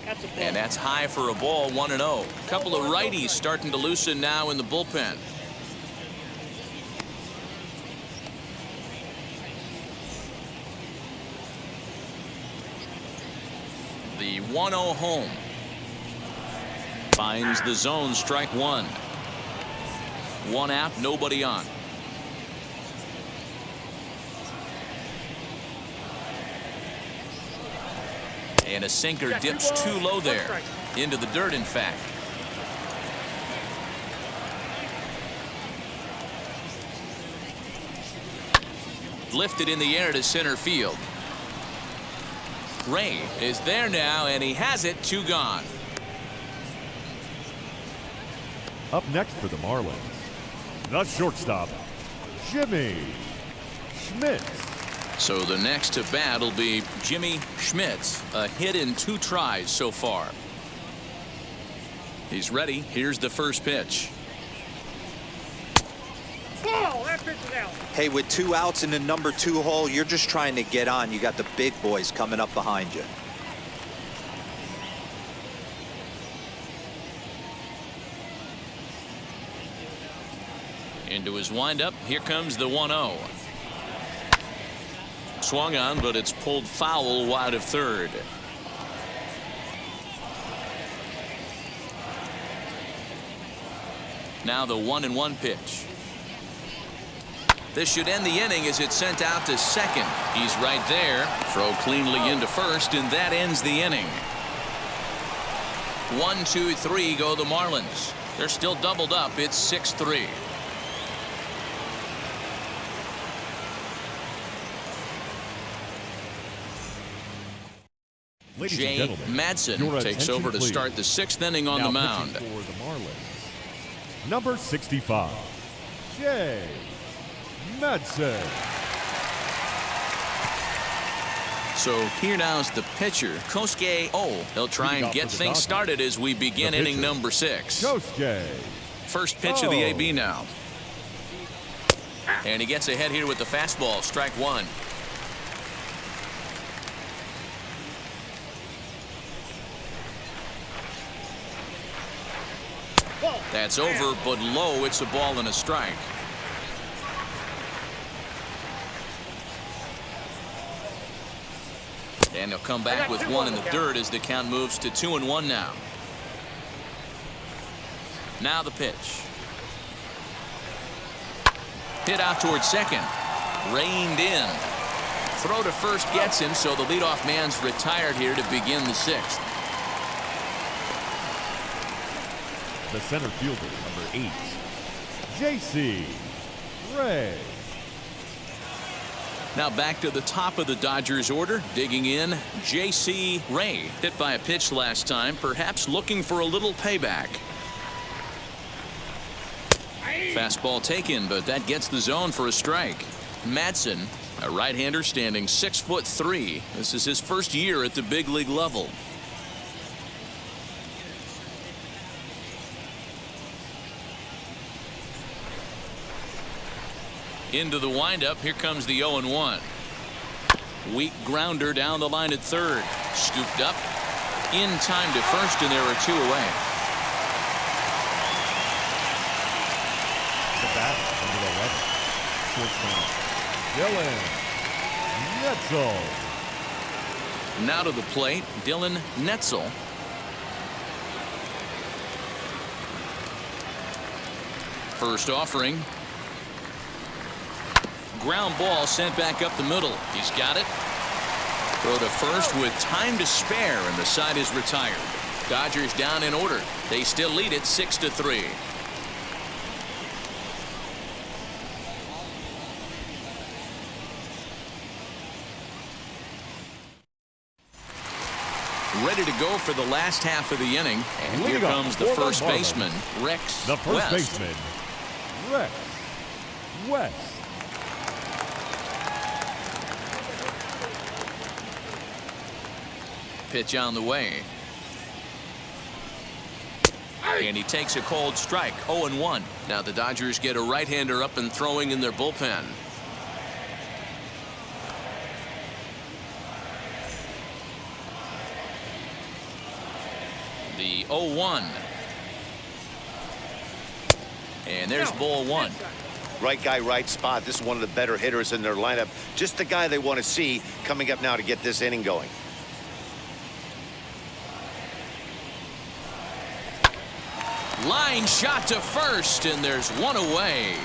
That's a ball. And that's high for a ball, 1-0. Couple of righties starting to loosen now in the bullpen. The 1-0 home. Finds the zone, strike one. One out, nobody on. And a sinker dips too low there. Into the dirt, in fact. Lifted in the air to center field. Rayne is there now, and he has it, 2 gone. Up next for the Marlins, the shortstop, Jimmy Schmidt. So the next to bat will be Jimmy Schmidt. A hit in 2 tries so far. He's ready. Here's the first pitch. Ball! That pitch is out. Hey, with 2 outs in the number 2 hole, you're just trying to get on. You got the big boys coming up behind you. Into his windup. Here comes the 1-0. Swung on, but it's pulled foul wide of third. Now the 1-1 pitch. This should end the inning as it's sent out to second. He's right there. Throw cleanly into first, and that ends the inning. 1, 2, 3 go the Marlins. They're still doubled up. It's 6-3. Ladies Jay and gentlemen, Madison your takes attention, over to please. start the 6th inning on Now the mound. pitching for the Marlins, number 65, Jay Madison. So here now's the pitcher, Kosuke. He'll try and get things started as we begin inning number 6. Kosuke. First pitch of the AB now. And he gets ahead here with the fastball, strike one. That's over, but low. It's a ball and a strike. And he'll come back with one in the dirt as the count moves to 2-1 now. Now the pitch. Hit out towards second. Reined in. Throw to first gets him, so the leadoff man's retired here to begin the 6th. The center fielder, number 8, J.C. Rayne. Now back to the top of the Dodgers order. Digging in, J.C. Rayne. Hit by a pitch last time, perhaps looking for a little payback. Fastball taken, but that gets the zone for a strike. Madison, a right-hander standing 6'3". This is his first year at the big league level. Into the windup. Here comes the 0-1. Weak grounder down the line at third. Scooped up in time to first, and there are 2 away. The bat into the left shortstop. Dylan Netzel. Now to the plate, Dylan Netzel. First offering. Ground ball sent back up the middle. He's got it. Throw to first with time to spare, and the side is retired. Dodgers down in order. They still lead it 6-3. Ready to go for the last half of the inning. And here comes the first baseman, Rex The first West. baseman, Rex West. Pitch on the way. And he takes a cold strike. 0-1. Now the Dodgers get a right-hander up and throwing in their bullpen. The 0-1. And there's ball 1. Right guy, right spot. This is one of the better hitters in their lineup. Just the guy they want to see coming up now to get this inning going. Line shot to first, and there's 1 away.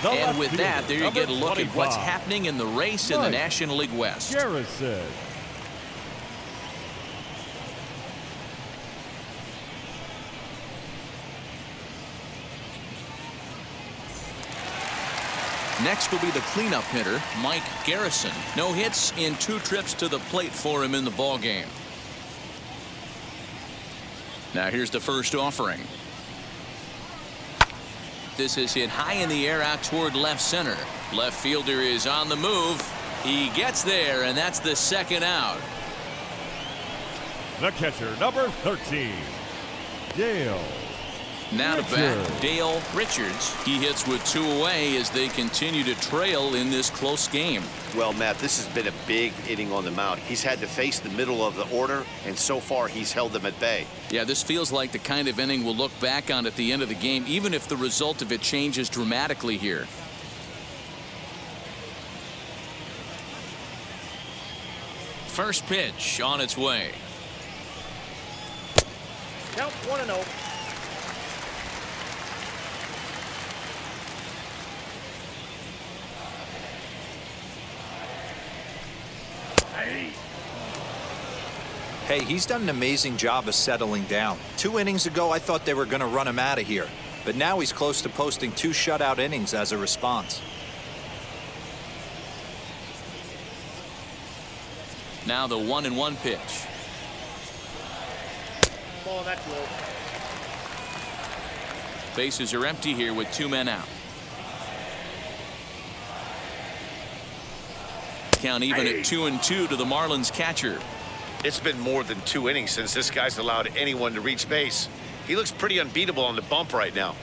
And with that, there you get a look at what's happening in the race in the National League West. Garrison. Next will be the cleanup hitter, Mike Garrison. No hits in 2 trips to the plate for him in the ballgame. Now here's the first offering. This is hit high in the air out toward left center. Left fielder is on the move. He gets there, and that's the second out. The catcher, number 13, Dale. Now to bat, Dale Richards. He hits with 2 away as they continue to trail in this close game. Well, Matt, this has been a big inning on the mound. He's had to face the middle of the order, and so far he's held them at bay. Yeah, this feels like the kind of inning we'll look back on at the end of the game, even if the result of it changes dramatically here. First pitch on its way. Count 1-0. Hey, he's done an amazing job of settling down. 2 innings ago, I thought they were going to run him out of here. But now he's close to posting 2 shutout innings as a response. Now the 1-1 pitch. Ball, that's low. Bases are empty here with 2 men out. Count even at 2-2 to the Marlins catcher. It's been more than 2 innings since this guy's allowed anyone to reach base. He looks pretty unbeatable on the bump right now.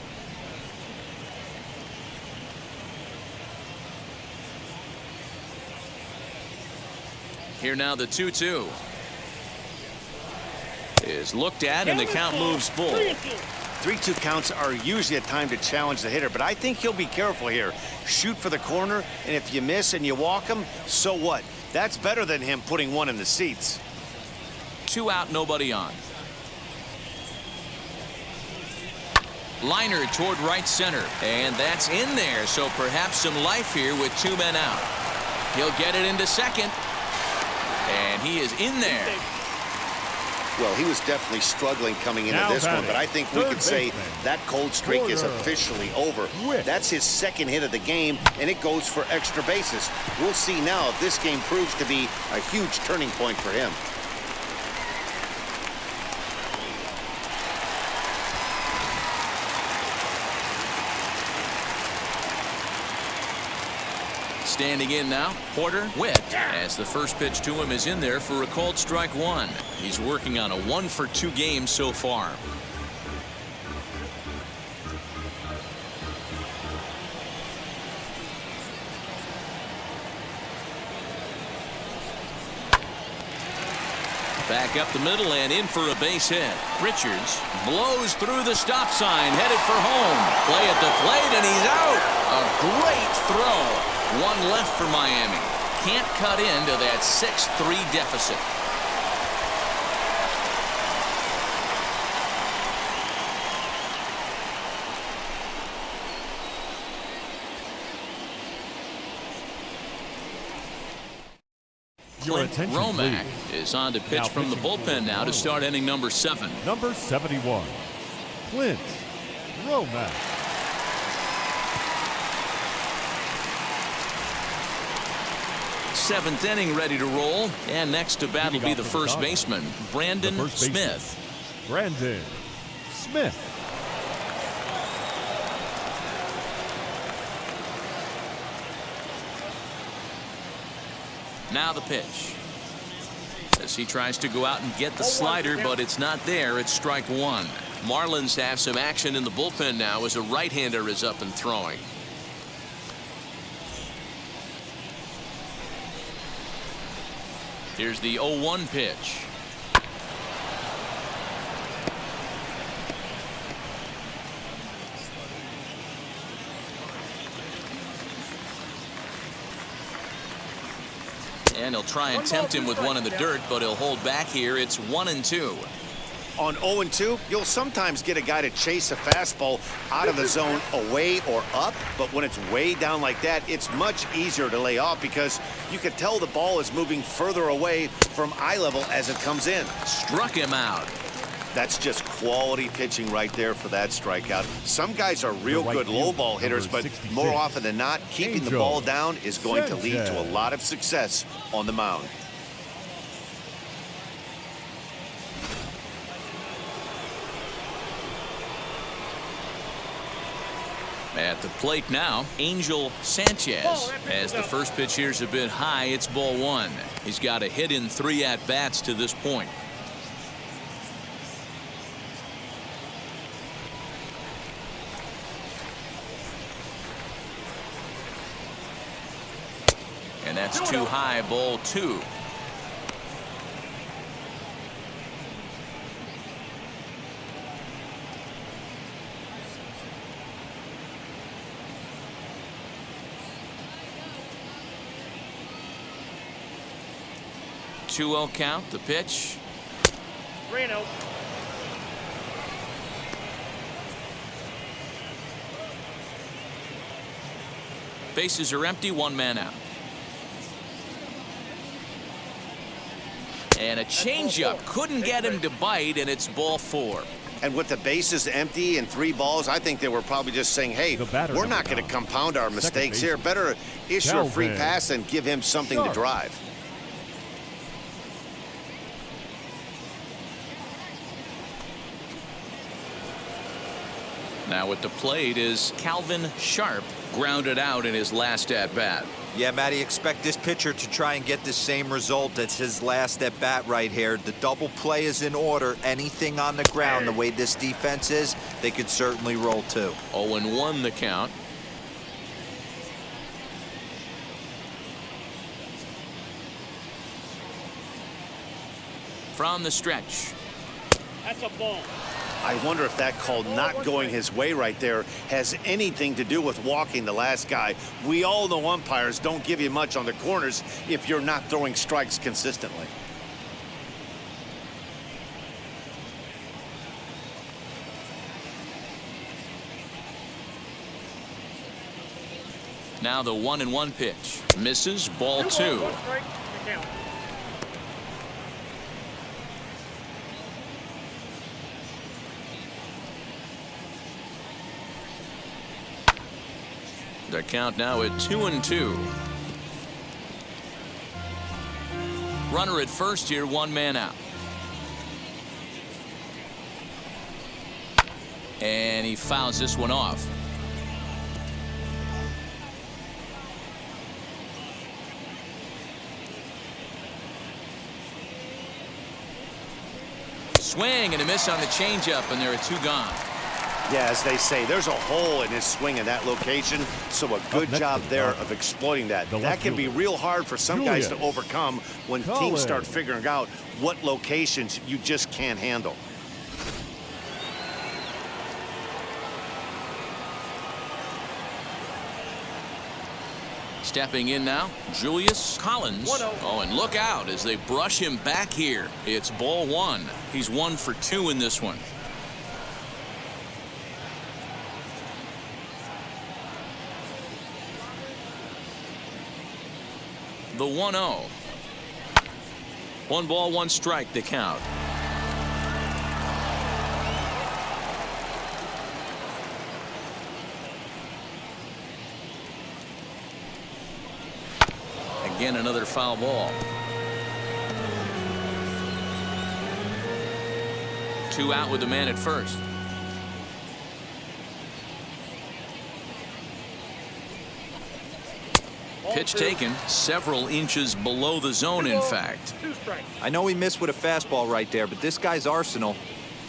Here now the 2-2 is looked at, and the count moves full. 3-2 counts are usually a time to challenge the hitter, but I think he'll be careful here. Shoot for the corner, and if you miss and you walk him, so what? That's better than him putting 1 in the seats. 2 out, nobody on. Liner toward right center, and that's in there, so perhaps some life here with 2 men out. He'll get it into second, and he is in there. Well, he was definitely struggling coming into this one, but I think we could say that cold streak is officially over. That's his 2nd hit of the game, and it goes for extra bases. We'll see now if this game proves to be a huge turning point for him. Standing in now, Porter Witt, as the first pitch to him is in there for a called strike 1. He's working on a 1-for-2 game so far. Back up the middle and in for a base hit. Richards blows through the stop sign, headed for home. Play at the plate, and he's out. A great throw. One left for Miami. Can't cut into that 6-3 deficit. Your attention, Romack please. is on to pitch Now from the pitching bullpen now to start inning number 7. Number 71, Clint Romack. Seventh inning ready to roll. And next to bat will be the first baseman, Brandon The first baseman, Smith. Brandon Smith. Now the pitch. As he tries to go out and get the slider, but it's not there. It's strike one. Marlins have some action in the bullpen now as a right-hander is up and throwing. Here's the 0-1 pitch. And he'll try and tempt him with one in the dirt, but he'll hold back here. It's 1-2. On 0-2, you'll sometimes get a guy to chase a fastball out of the zone away or up, but when it's way down like that, it's much easier to lay off because you can tell the ball is moving further away from eye level as it comes in. Struck him out. That's just quality pitching right there for that strikeout. Some guys are real good low ball hitters, but more often than not, keeping the ball down is going to lead to a lot of success on the mound. At the plate now, Angel Sanchez. As the first pitch here's a bit high, it's ball one. He's got a hit in 3 at-bats to this point. And that's too high, ball 2. Two-0 count, the pitch. Rayne. Bases are empty, 1 man out. And a changeup couldn't get him to bite, and it's ball 4. And with the bases empty and 3 balls, I think they were probably just saying, hey, we're not going to compound our mistakes here. Better issue a free pass and give him something to drive. Now at the plate is Calvin Sharp, grounded out in his last at-bat. Yeah, Matty, expect this pitcher to try and get the same result as his last at-bat right here. The double play is in order. Anything on the ground, the way this defense is, they could certainly roll too. 0-1 the count. From the stretch. That's a ball. I wonder if that call not going his way right there has anything to do with walking the last guy. We all know umpires don't give you much on the corners if you're not throwing strikes consistently. Now the 1-1 pitch. Misses, ball 2. The count now at 2-2. Runner at first here, 1 man out. And he fouls this one off. Swing and a miss on the changeup, and there are 2 gone. Yeah, as they say, there's a hole in his swing in that location, so a good job there of exploiting that. That can be real hard for some guys to overcome when teams start figuring out what locations you just can't handle. Stepping in now, Julius Collins. Oh, and look out as they brush him back here. It's ball one. He's 1 for 2 in this one. The 1-0. 1 ball, 1 strike to count. Again, another foul ball. 2 out with the man at first. Pitch taken several inches below the zone, in fact. I know he missed with a fastball right there, but this guy's arsenal,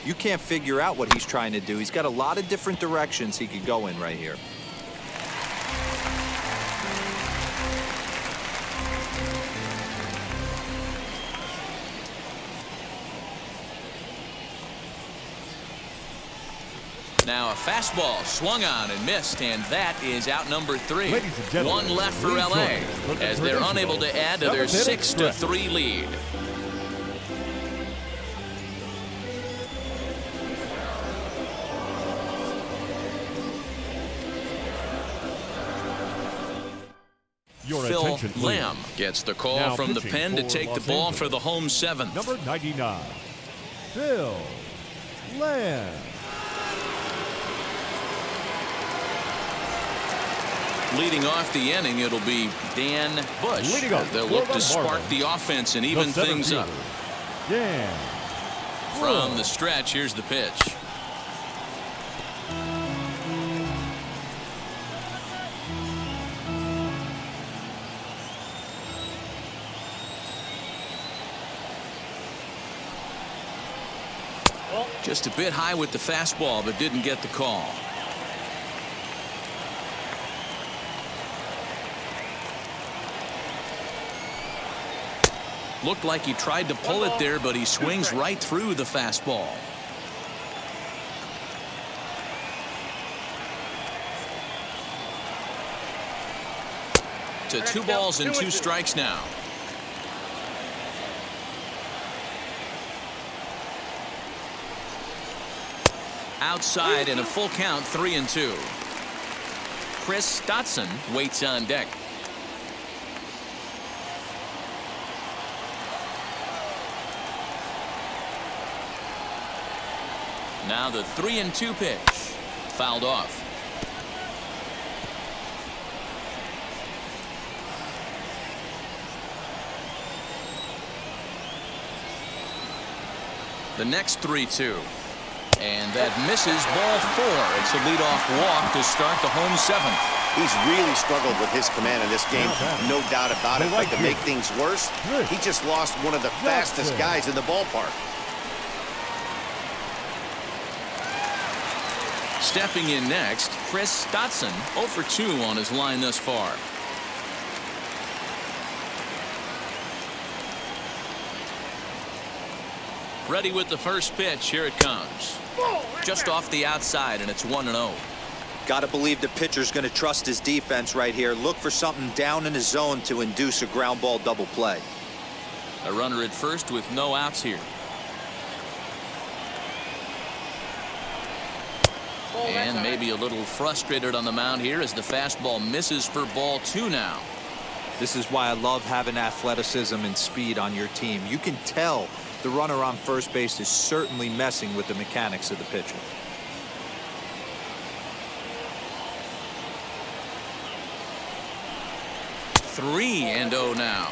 you can't figure out what he's trying to do. He's got a lot of different directions he could go in right here. Now a fastball swung on and missed, and that is out number 3. Ladies and gentlemen, 1 left for LA as they're unable to add to their 6-3 lead. Phil Lamb gets the call now from the pen to take the ball for the home 7th. Number 99, Phil Lamb. Leading off the inning, it'll be Dan Bush. Leading off They'll look to spark the offense and even things up. Dan From the stretch, here's the pitch. Just a bit high with the fastball, but didn't get the call. Looked like he tried to pull it there, but he swings right through the fastball. To 2 balls and 2 strikes now. Outside and a full count, 3-2. Chris Dotson waits on deck. Now the 3-2 pitch. Fouled off. The next 3-2. And that misses ball 4. It's a leadoff walk to start the home 7th. He's really struggled with his command in this game, no doubt about it. But to make things worse, he just lost one of the fastest guys in the ballpark. Stepping in next, Chris Dotson, 0 for 2 on his line thus far. Ready with the first pitch. Here it comes. Just off the outside, and it's 1-0. Got to believe the pitcher's going to trust his defense right here. Look for something down in his zone to induce a ground ball double play. A runner at first with no outs here. And maybe a little frustrated on the mound here as the fastball misses for ball 2 now. This is why I love having athleticism and speed on your team. You can tell the runner on first base is certainly messing with the mechanics of the pitcher. Three and 0 now.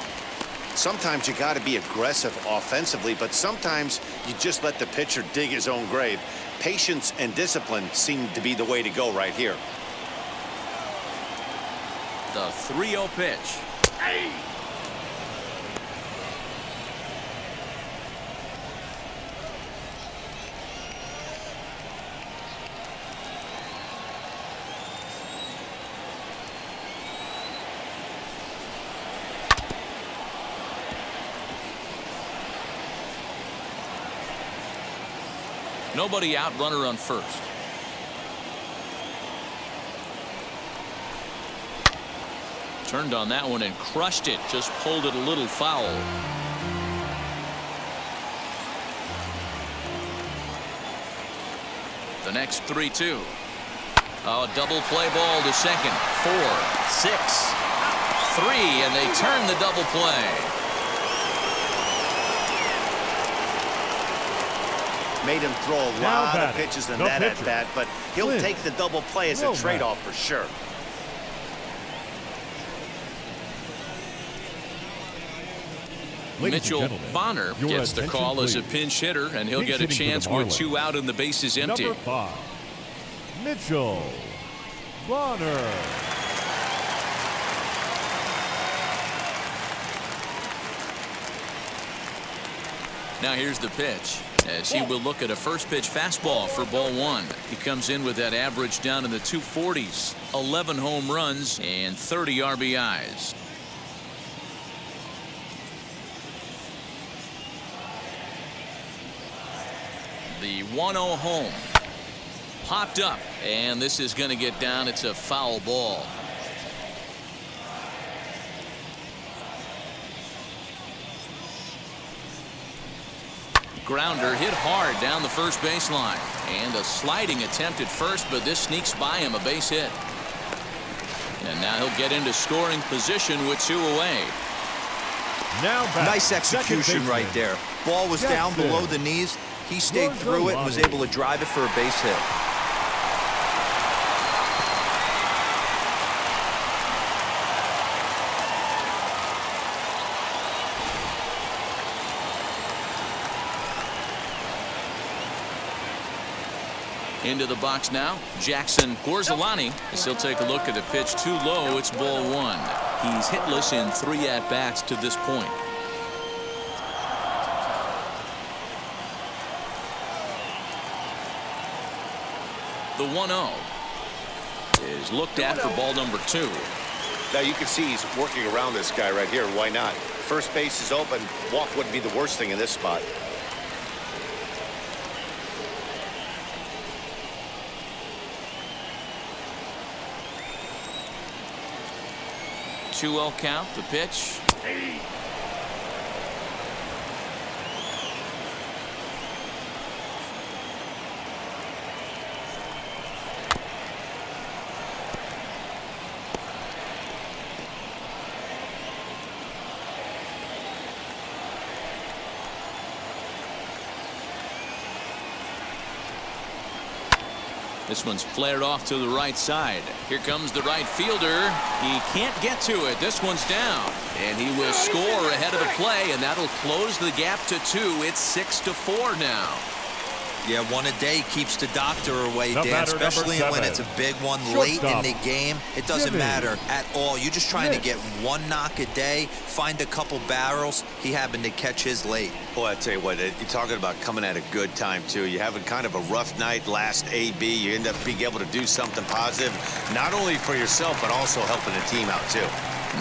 Sometimes you got to be aggressive offensively, but sometimes you just let the pitcher dig his own grave. Patience and discipline seem to be the way to go right here. The 3-0 pitch. Hey! Nobody out, runner on first. Turned on that one and crushed it. Just pulled it a little foul. The next 3-2. Oh, double play ball to second. 4, 6, 3, and they turn the double play. Made him throw a lot of pitches in that at bat, but he'll take the double play as a trade-off for sure. Mitchell Bonner gets the call as a pinch hitter, and he'll get a chance with 2 out and the bases empty. Number 5, Mitchell Bonner. Now here's the pitch, as he will look at a first pitch fastball for ball 1. He comes in with that average down in the 240s, 11 home runs and 30 RBIs. The 1-0 home. Popped up, and this is going to get down. It's a foul ball. Grounder hit hard down the first baseline. And a sliding attempt at first, but this sneaks by him, a base hit. And now he'll get into scoring position with 2 away. Now nice execution right there. Ball was down below the knees. He stayed through it and was able to drive it for a base hit. Into the box now, Jackson Gourzalani. As he'll take a look at a pitch too low. It's ball 1. He's hitless in 3 at-bats to this point. The 1-0 is looked at for ball number 2. Now you can see he's working around this guy right here. Why not? First base is open. Walk wouldn't be the worst thing in this spot. Two-0 count. The pitch. This one's flared off to the right side. Here comes the right fielder. He can't get to it. This one's down. And he will score ahead of the play, and that'll close the gap to 2. It's 6-4 now. Yeah, one a day keeps the doctor away, Dan, especially when it's a big one late in the game. It doesn't matter at all. You're just trying to get 1 knock a day, find a couple barrels. He happened to catch his late. Boy, I tell you what, you're talking about coming at a good time, too. You're having kind of a rough night last AB. You end up being able to do something positive, not only for yourself, but also helping the team out, too.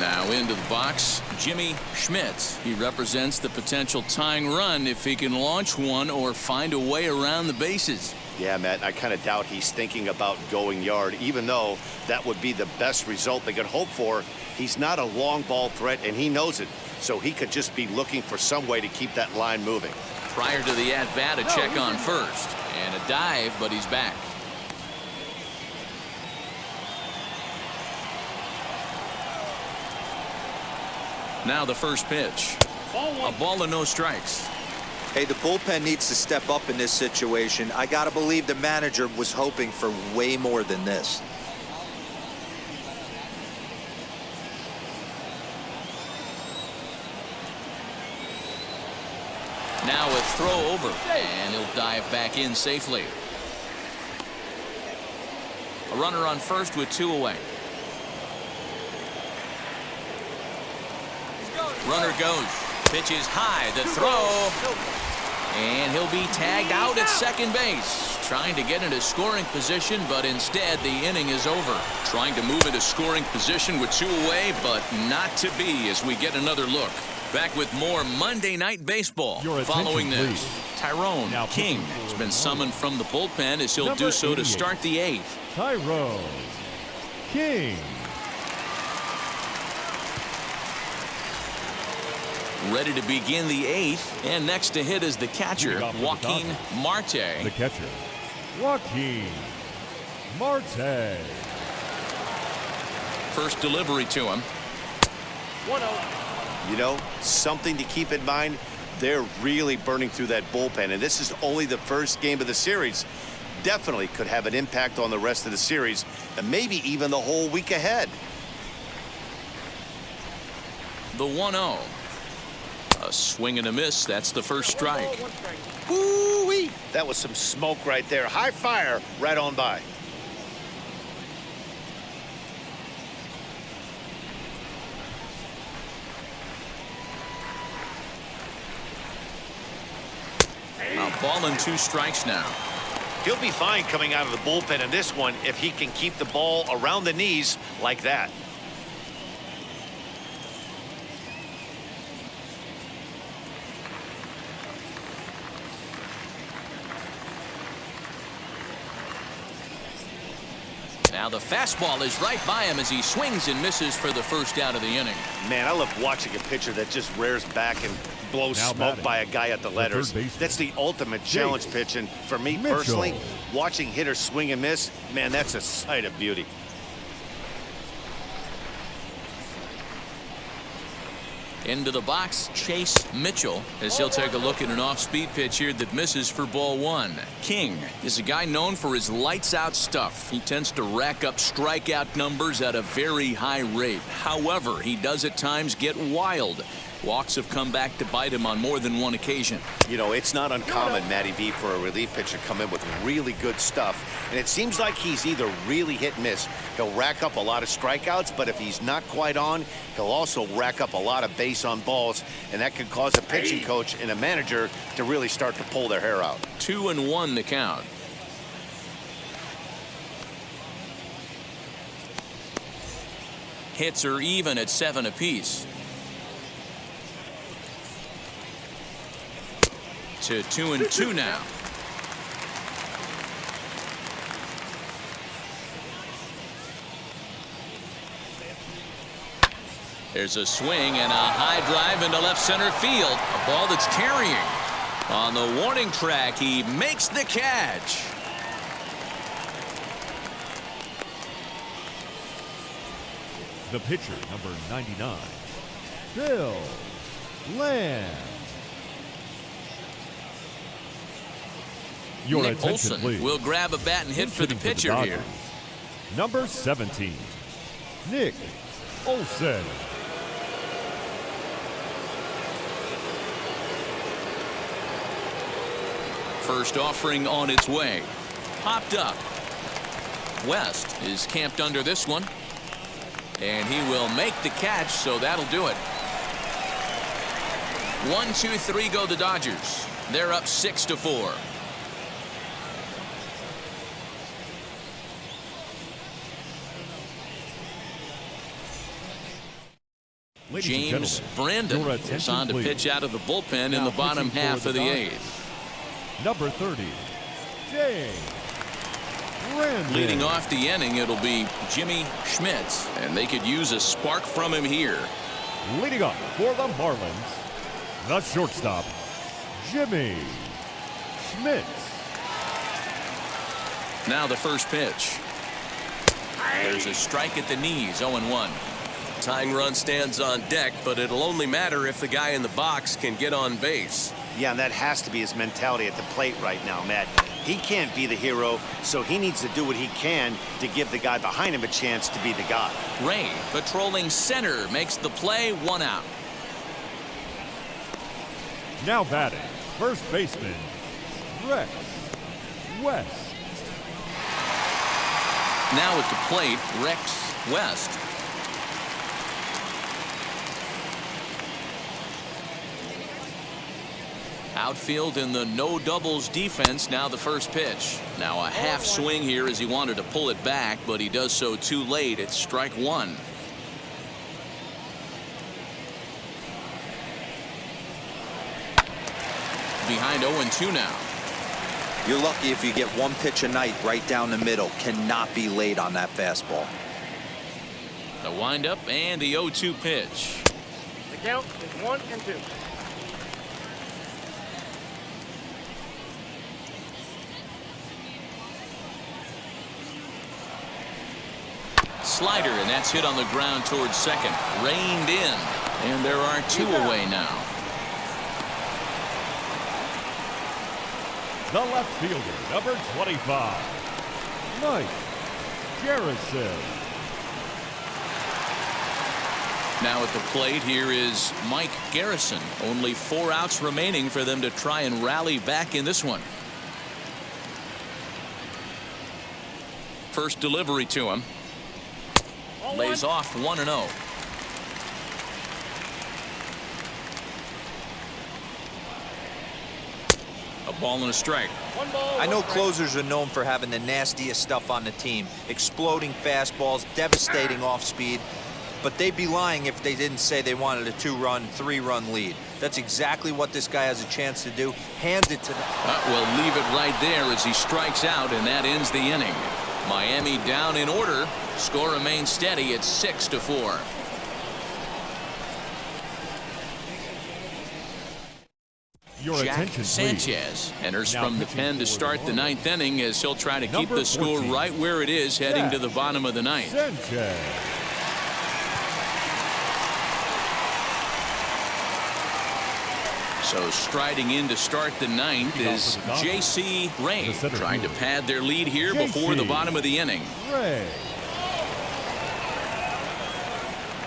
Now into the box, Jimmy Schmidt. He represents the potential tying run if he can launch one or find a way around the bases. Yeah, Matt, I kind of doubt he's thinking about going yard, even though that would be the best result they could hope for. He's not a long ball threat, and he knows it, so he could just be looking for some way to keep that line moving. Prior to the at-bat, a check on first, and a dive, but he's back. Now the first pitch. A ball and no strikes. Hey, the bullpen needs to step up in this situation. I got to believe the manager was hoping for way more than this. Now a throw over, and he'll dive back in safely. A runner on first with 2 away. Runner goes. Pitch is high. The throw. And he'll be tagged out at second base. Trying to get into scoring position, but instead the inning is over. Trying to move into scoring position with 2 away, but not to be as we get another look. Back with more Monday Night Baseball following this. Tyrone Now King pitching has for been the summoned from the bullpen as he'll do so to 88. start the 8th. Tyrone King. Ready to begin the 8th, and next to hit is the catcher, Leading off for the Joaquin Dodgers. Marte. The catcher, Joaquin Marte. First delivery to him. 1-0. You know, something to keep in mind, they're really burning through that bullpen, and this is only the first game of the series. Definitely could have an impact on the rest of the series, and maybe even the whole week ahead. The 1-0. A swing and a miss. That's the first strike. Woo-wee! That was some smoke right there. High fire right on by. A ball and 2 strikes now. He'll be fine coming out of the bullpen in this one if he can keep the ball around the knees like that. Now the fastball is right by him as he swings and misses for the first out of the inning. Man, I love watching a pitcher that just rears back and blows Now smoke batting, by a guy at the letters. third baseman, That's the ultimate challenge pitch, and for me Mitchell. personally, watching hitters swing and miss, man, that's a sight of beauty. Into the box, Chase Mitchell, as he'll take a look at an off-speed pitch here that misses for ball 1. King is a guy known for his lights-out stuff. He tends to rack up strikeout numbers at a very high rate. However, he does at times get wild. Walks have come back to bite him on more than one occasion. You know, it's not uncommon, Matty V, for a relief pitcher to come in with really good stuff, and it seems like he's either really hit and miss. He'll rack up a lot of strikeouts, but if he's not quite on, he'll also rack up a lot of base on balls, and that could cause a pitching coach and a manager to really start to pull their hair out. 2-1 the count. Hits are even at 7 apiece. To 2-2 now. There's a swing and a high drive into left center field. A ball that's carrying. On the warning track, he makes the catch. The pitcher, number 99, Bill Lamb. Your Nick attention, Olson please. will grab a bat and hit for the Hitting pitcher Dodgers, here. Number 17, Nick Olson. First offering on its way. Popped up. West is camped under this one. And he will make the catch, so that'll do it. 1, 2, 3 go the Dodgers. They're up 6-4. Ladies and James gentlemen, Brandon your is attention, on to please. pitch out of the bullpen in Now the bottom pitching for half the of the Dodgers. 8th. Number 30, James Brandon. Leading off the inning, it'll be Jimmy Schmidt, and they could use a spark from him here. Leading up for the Marlins, the shortstop, Jimmy Schmidt. Now the first pitch. There's a strike at the knees, 0-1. Tying run stands on deck, but it'll only matter if the guy in the box can get on base. Yeah, and that has to be his mentality at the plate right now, Matt. He can't be the hero, so he needs to do what he can to give the guy behind him a chance to be the guy. Rayne, patrolling center, makes the play, 1 out. Now batting, first baseman, Rex West. Now at the plate, Rex West. Outfield in the no doubles defense. Now the first pitch. Now a half swing here as he wanted to pull it back, but he does so too late. It's strike 1. behind 0-2 now. You're lucky if you get one pitch a night right down the middle. Cannot be late on that fastball. The windup and the 0-2 pitch. The count is 1-2. Slider, and that's hit on the ground towards second. Reined in, and there are 2 away now. The left fielder, number 25, Mike Garrison. Now at the plate, here is Mike Garrison. Only 4 outs remaining for them to try and rally back in this one. First delivery to him. Lays off 1-0. A ball and a strike. I know closers are known for having the nastiest stuff on the team. Exploding fastballs, devastating off speed. But they'd be lying if they didn't say they wanted a 2-run, 3-run lead. That's exactly what this guy has a chance to do. Hand it to them. We'll leave it right there as he strikes out, and that ends the inning. Miami down in order. Score remains steady at 6-4. Your attention, Sanchez enters Now from the pitching pen to for start the the 9th inning as he'll try to keep Number the score 14. right where it is heading to the bottom of the 9th. Sanchez. So striding in to start the 9th is J.C. Rayne, trying to pad their lead here before the bottom of the inning. Rayne.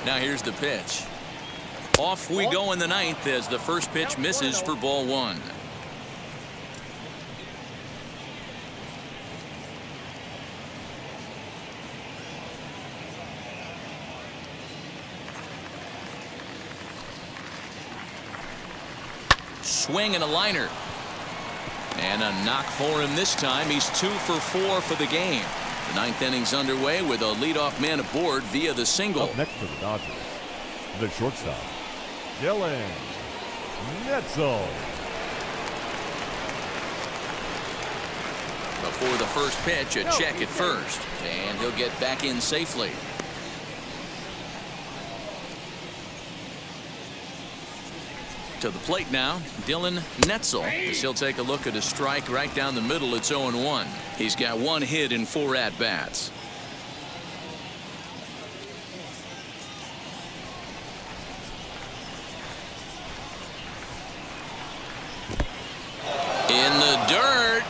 Now here's the pitch. Off we go in the 9th as the first pitch misses for ball 1. Swing and a liner. And a knock for him this time. He's 2 for 4 for the game. The 9th inning's underway with a leadoff man aboard via the single. Up next for the Dodgers, the shortstop, Dylan Netzel. Before the first pitch, a check at first. And he'll get back in safely. To the plate now, Dylan Netzel, as he'll take a look at a strike right down the middle. It's 0-1. He's got 1 hit in 4 at-bats. In the dirt.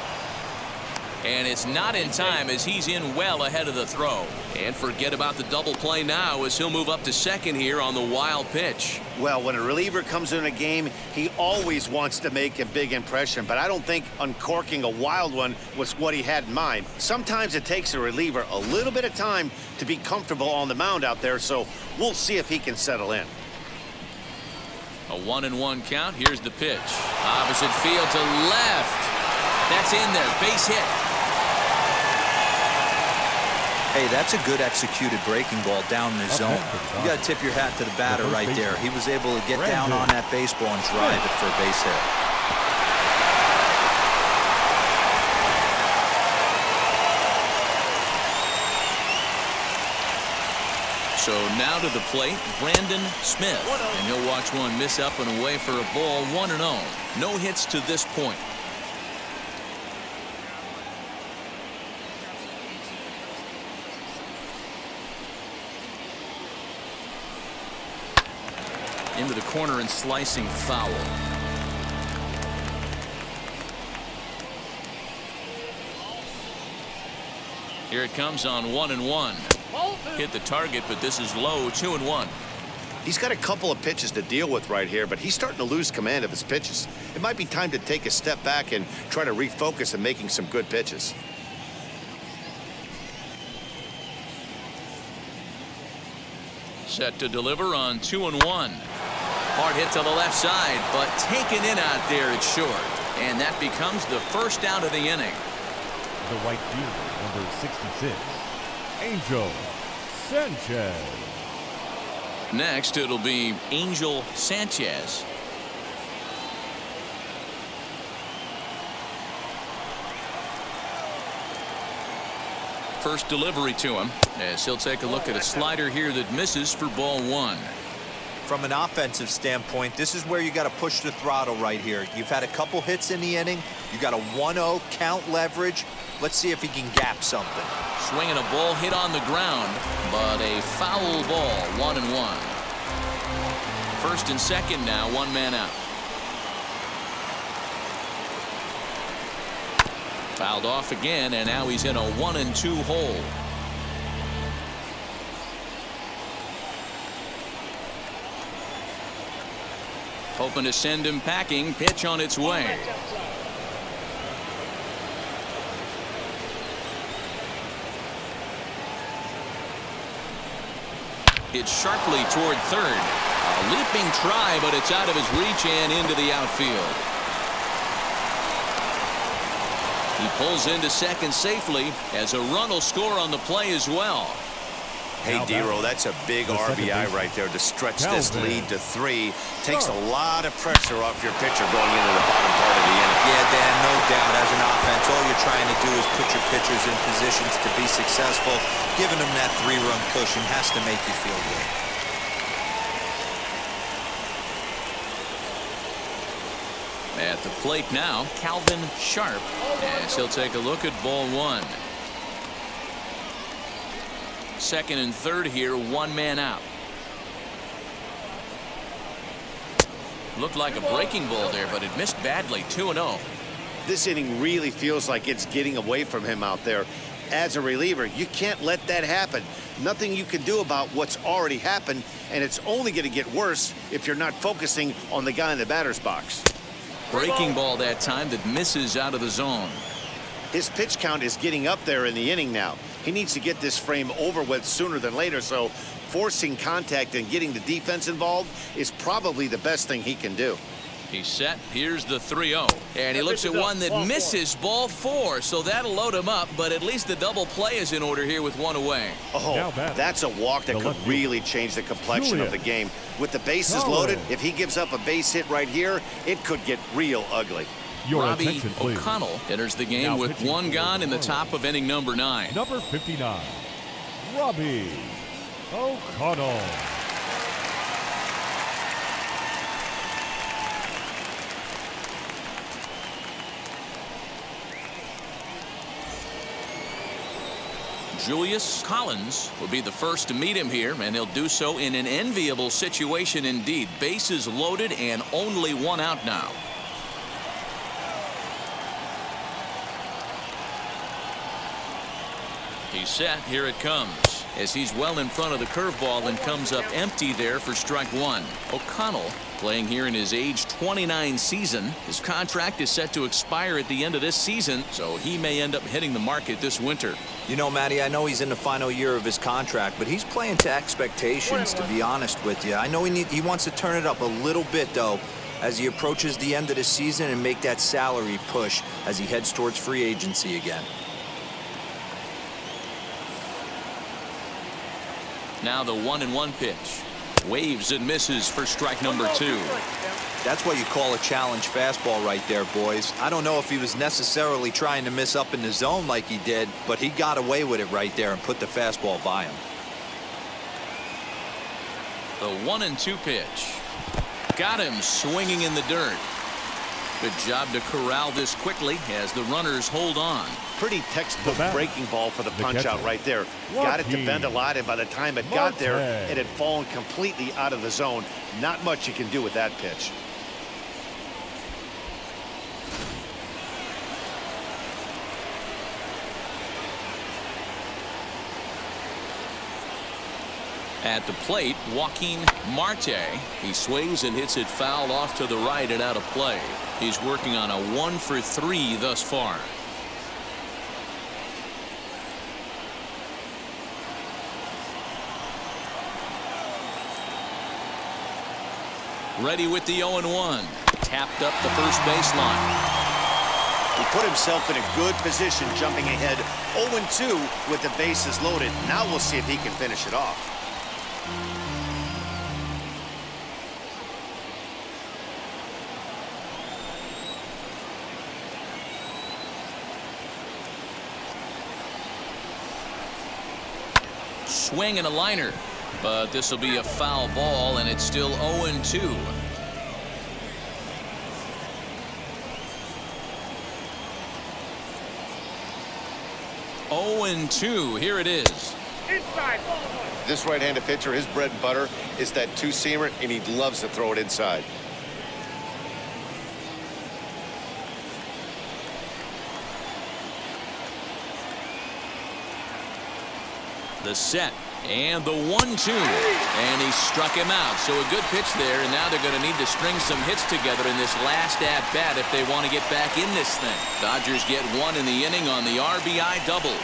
And it's not in time as he's in well ahead of the throw. And forget about the double play now as he'll move up to second here on the wild pitch. Well, when a reliever comes in a game, he always wants to make a big impression, but I don't think uncorking a wild one was what he had in mind. Sometimes it takes a reliever a little bit of time to be comfortable on the mound out there, so we'll see if he can settle in. A 1-1 count. Here's the pitch. Opposite field to left. That's in there. Base hit. Hey, that's a good executed breaking ball down the zone. You got to tip your hat to the batter right there. He was able to get down on that baseball and drive it for a base hit. So now to the plate, Brandon Schmidt. And he'll watch one miss up and away for a ball. 1-0. No hits to this point. Into the corner and slicing foul. Here it comes on 1-1. Hit the target, but this is low. 2-1. He's got a couple of pitches to deal with right here, but he's starting to lose command of his pitches. It might be time to take a step back and try to refocus on making some good pitches. Set to deliver on 2-1. Hard hit to the left side, but taken in out there at short. And that becomes the first out of the inning. The right fielder, number 66, Angel Sanchez. Next, it'll be Angel Sanchez. First delivery to him, as he'll take a look at a slider here that misses for ball 1. From an offensive standpoint, this is where you got to push the throttle right here. You've had a couple hits in the inning. You got a 1-0 count leverage. Let's see if he can gap something. Swinging a ball hit on the ground, but a foul ball, 1-1. First and second now, one man out. Fouled off again, and now he's in a 1-2 hole. Hoping to send him packing. Pitch on its way. It's sharply toward third. A leaping try, but it's out of his reach and into the outfield. He pulls into second safely, as a run will score on the play as well. Hey, Dero, that's a big RBI right there to stretch this lead to 3. Takes a lot of pressure off your pitcher going into the bottom part of the inning. Yeah, Dan, no doubt. As an offense, all you're trying to do is put your pitchers in positions to be successful. Giving them that 3-run cushion has to make you feel good. At the plate now, Calvin Sharp, as he'll take a look at ball 1. Second and third here, one man out. Looked like a breaking ball there, but it missed badly. 2-0. This inning really feels like it's getting away from him out there. As a reliever, you can't let that happen. Nothing you can do about what's already happened, and it's only going to get worse if you're not focusing on the guy in the batter's box. Breaking ball that time that misses out of the zone. His pitch count is getting up there in the inning now. He needs to get this frame over with sooner than later, so forcing contact and getting the defense involved is probably the best thing he can do. He's set. Here's the 3-0. And he looks at one that misses, ball 4, so that'll load him up, but at least the double play is in order here with one away. Oh, that's a walk that could really change the complexion of the game. With the bases loaded, if he gives up a base hit right here, it could get real ugly. Robbie O'Connell enters the game with one gone in the top of inning number 9. Number 59, Robbie O'Connell. Julius Collins will be the first to meet him here, and he'll do so in an enviable situation indeed. Bases loaded and only one out now. He's set. Here it comes, as he's well in front of the curveball and comes up empty there for strike 1. O'Connell playing here in his age 29 season. His contract is set to expire at the end of this season, so he may end up hitting the market this winter. You know, Matty, I know he's in the final year of his contract, but he's playing to expectations, to be honest with you. I know he wants to turn it up a little bit, though, as he approaches the end of the season and make that salary push as he heads towards free agency again. Now the 1-1 pitch. Waves and misses for strike number 2. That's what you call a challenge fastball right there, boys. I don't know if he was necessarily trying to miss up in the zone like he did, but he got away with it right there and put the fastball by him. The 1-2 pitch. Got him swinging in the dirt. Good job to corral this quickly as the runners hold on. Pretty textbook breaking ball for the punch out right there. Got it to bend a lot, and by the time it got there, it had fallen completely out of the zone. Not much you can do with that pitch. At the plate, Joaquin Marte. He swings and hits it foul off to the right and out of play. He's working on a 1-for-3 thus far. Ready with the 0-1. Tapped up the first baseline. He put himself in a good position jumping ahead 0-2 with the bases loaded. Now we'll see if he can finish it off. Swing and a liner. But this will be a foul ball, and it's still 0-2. Here it is. Inside. This right-handed pitcher, his bread and butter is that two-seamer, and he loves to throw it inside. The set and the 1-2, and he struck him out. So a good pitch there, and now they're going to need to string some hits together in this last at bat if they want to get back in this thing. Dodgers get one in the inning on the RBI double.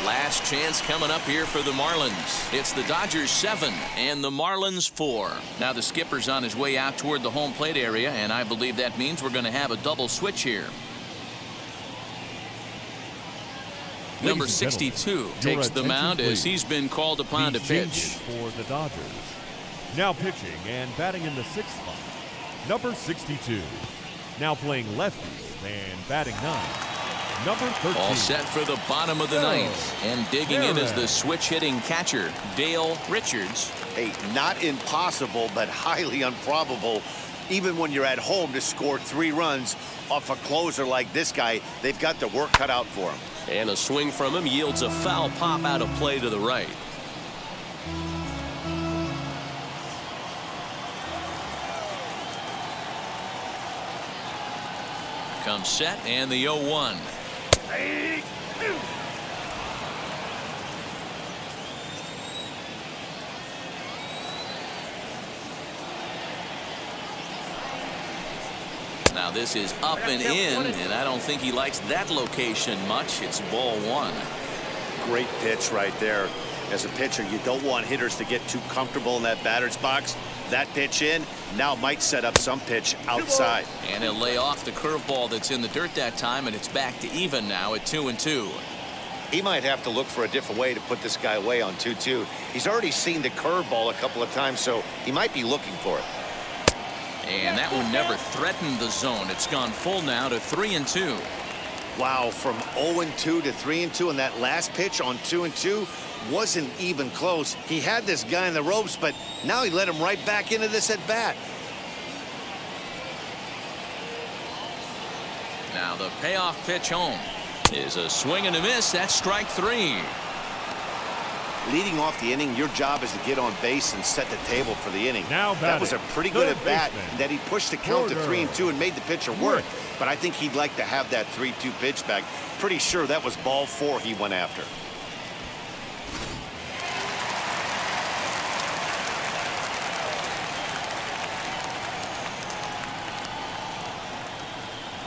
Last chance coming up here for the Marlins. It's the Dodgers 7 and the Marlins 4. Now the skipper's on his way out toward the home plate area, and I believe that means we're going to have a double switch here. Number 62 takes the mound as he's been called upon to pitch. For the Dodgers. Now pitching and batting in the 6th spot. Number 62. Now playing lefty and batting 9. Number 13. All set for the bottom of the 9th. And digging in is the switch-hitting catcher, Dale Richards. Hey, not impossible, but highly improbable. Even when you're at home to score 3 runs off a closer like this guy, they've got the work cut out for him. And a swing from him yields a foul pop out of play to the right. Comes set and the 0-1. Now this is up and in, and I don't think he likes that location much. It's ball 1. Great pitch right there. As a pitcher, you don't want hitters to get too comfortable in that batter's box. That pitch in now might set up some pitch outside. And he'll lay off the curveball that's in the dirt that time, and it's back to even now at 2-2. He might have to look for a different way to put this guy away on 2-2. He's already seen the curveball a couple of times, so he might be looking for it. And that one never threatened the zone. It's gone full now to 3-2. Wow, from 0-2 to 3-2, and that last pitch on 2-2 wasn't even close. He had this guy in the ropes, but now he let him right back into this at bat. Now the payoff pitch home is a swing and a miss. That's strike 3. Leading off the inning, your job is to get on base and set the table for the inning. Now that was a pretty good at bat that he pushed the count to 3-2 and made the pitcher work. But I think he'd like to have that 3-2 pitch back. Pretty sure that was ball 4 he went after.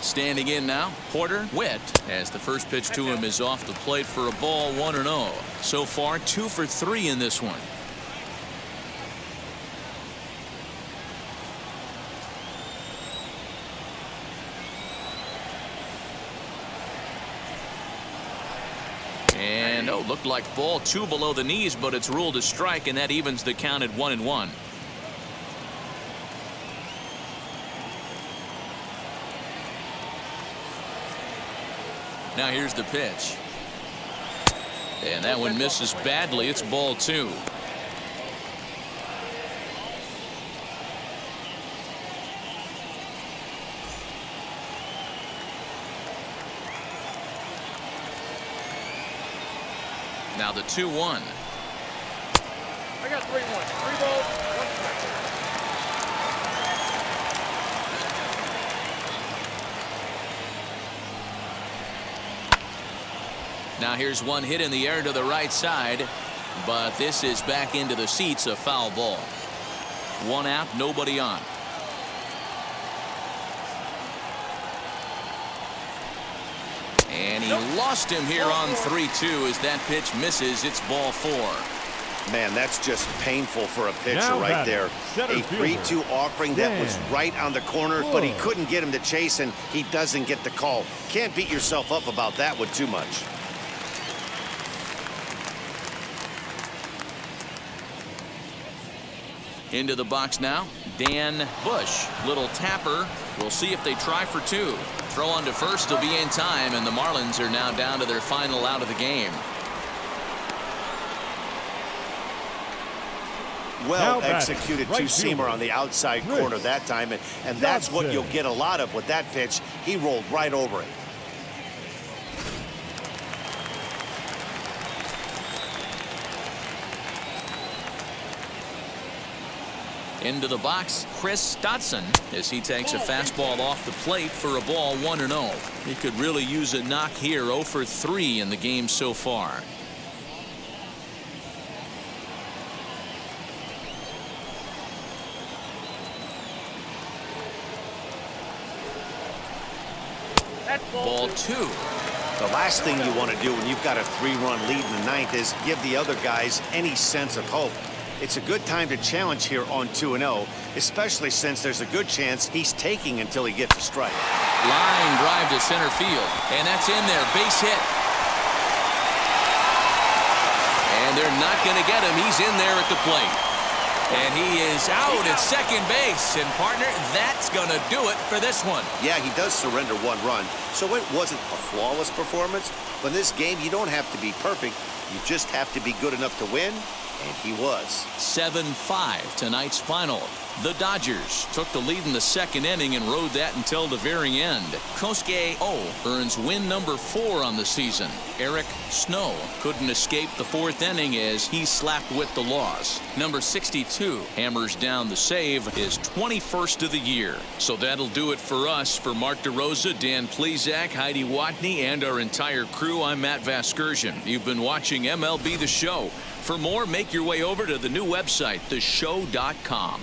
Standing in now, Porter Witt, as the first pitch to him is off the plate for a ball, 1-0. So far, 2 for 3 in this one. And looked like ball 2 below the knees, but it's ruled a strike, and that evens the count at 1-1. Now here's the pitch. And that one misses badly. It's ball 2. Now the 2-1. I got 3-1. 3 balls, 1 strike. Now here's one hit in the air to the right side, but this is back into the seats, a foul ball. 1 out, nobody on. And he lost him here on 3-2 as that pitch misses. It's ball 4. Man, that's just painful for a pitcher Now right there. A 3-2 offering that was Dan. right on the corner, but he couldn't get him to chase, and he doesn't get the call. Can't beat yourself up about that one too much. Into the box now, Dan Bush. Little tapper. We'll see if they try for 2. Throw on to first will be in time, and the Marlins are now down to their final out of the game. Well batting, executed right two-seamer fielder, on the outside Chris corner that time, and that's what Dotson. you'll get a lot of with that pitch. He rolled right over it. Into the box, Chris Dotson, as he takes a fastball off the plate for a ball 1-0. He could really use a knock here. 0 for 3 in the game so far. That's Ball 2. The last thing you want to do when you've got a 3-run lead in the ninth is give the other guys any sense of hope. It's a good time to challenge here on 2-0, especially since there's a good chance he's taking until he gets a strike. Line drive to center field, and that's in there. Base hit. And they're not going to get him. He's in there at the plate. And he is out at second base. And, partner, that's going to do it for this one. Yeah, he does surrender 1 run, so it wasn't a flawless performance. But in this game, you don't have to be perfect. You just have to be good enough to win. And he was. 7-5 tonight's final. The Dodgers took the lead in the second inning and rode that until the very end. Kosuke earns win number 4 on the season. Eric Snow couldn't escape the 4th inning as he slapped with the loss. Number 62 hammers down the save, his 21st of the year. So that'll do it for us. For Mark DeRosa, Dan Plesac, Heidi Watney, and our entire crew, I'm Matt Vasgersian. You've been watching MLB The Show. For more, make your way over to the new website, theshow.com.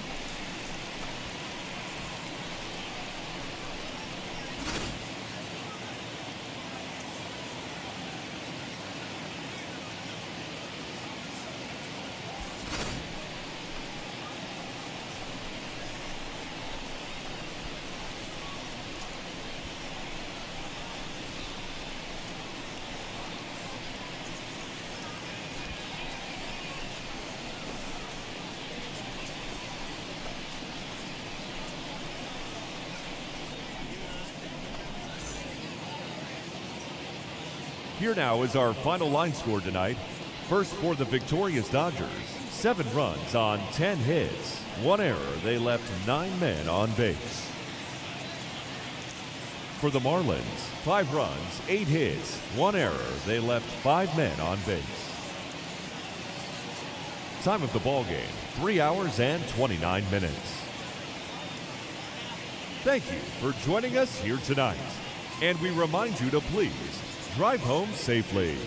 Here now is our final line score tonight. First for the victorious Dodgers, 7 runs on 10 hits. 1 error, they left 9 men on base. For the Marlins, 5 runs, 8 hits, 1 error, they left 5 men on base. Time of the ball game, 3 hours and 29 minutes. Thank you for joining us here tonight. And we remind you to please drive home safely.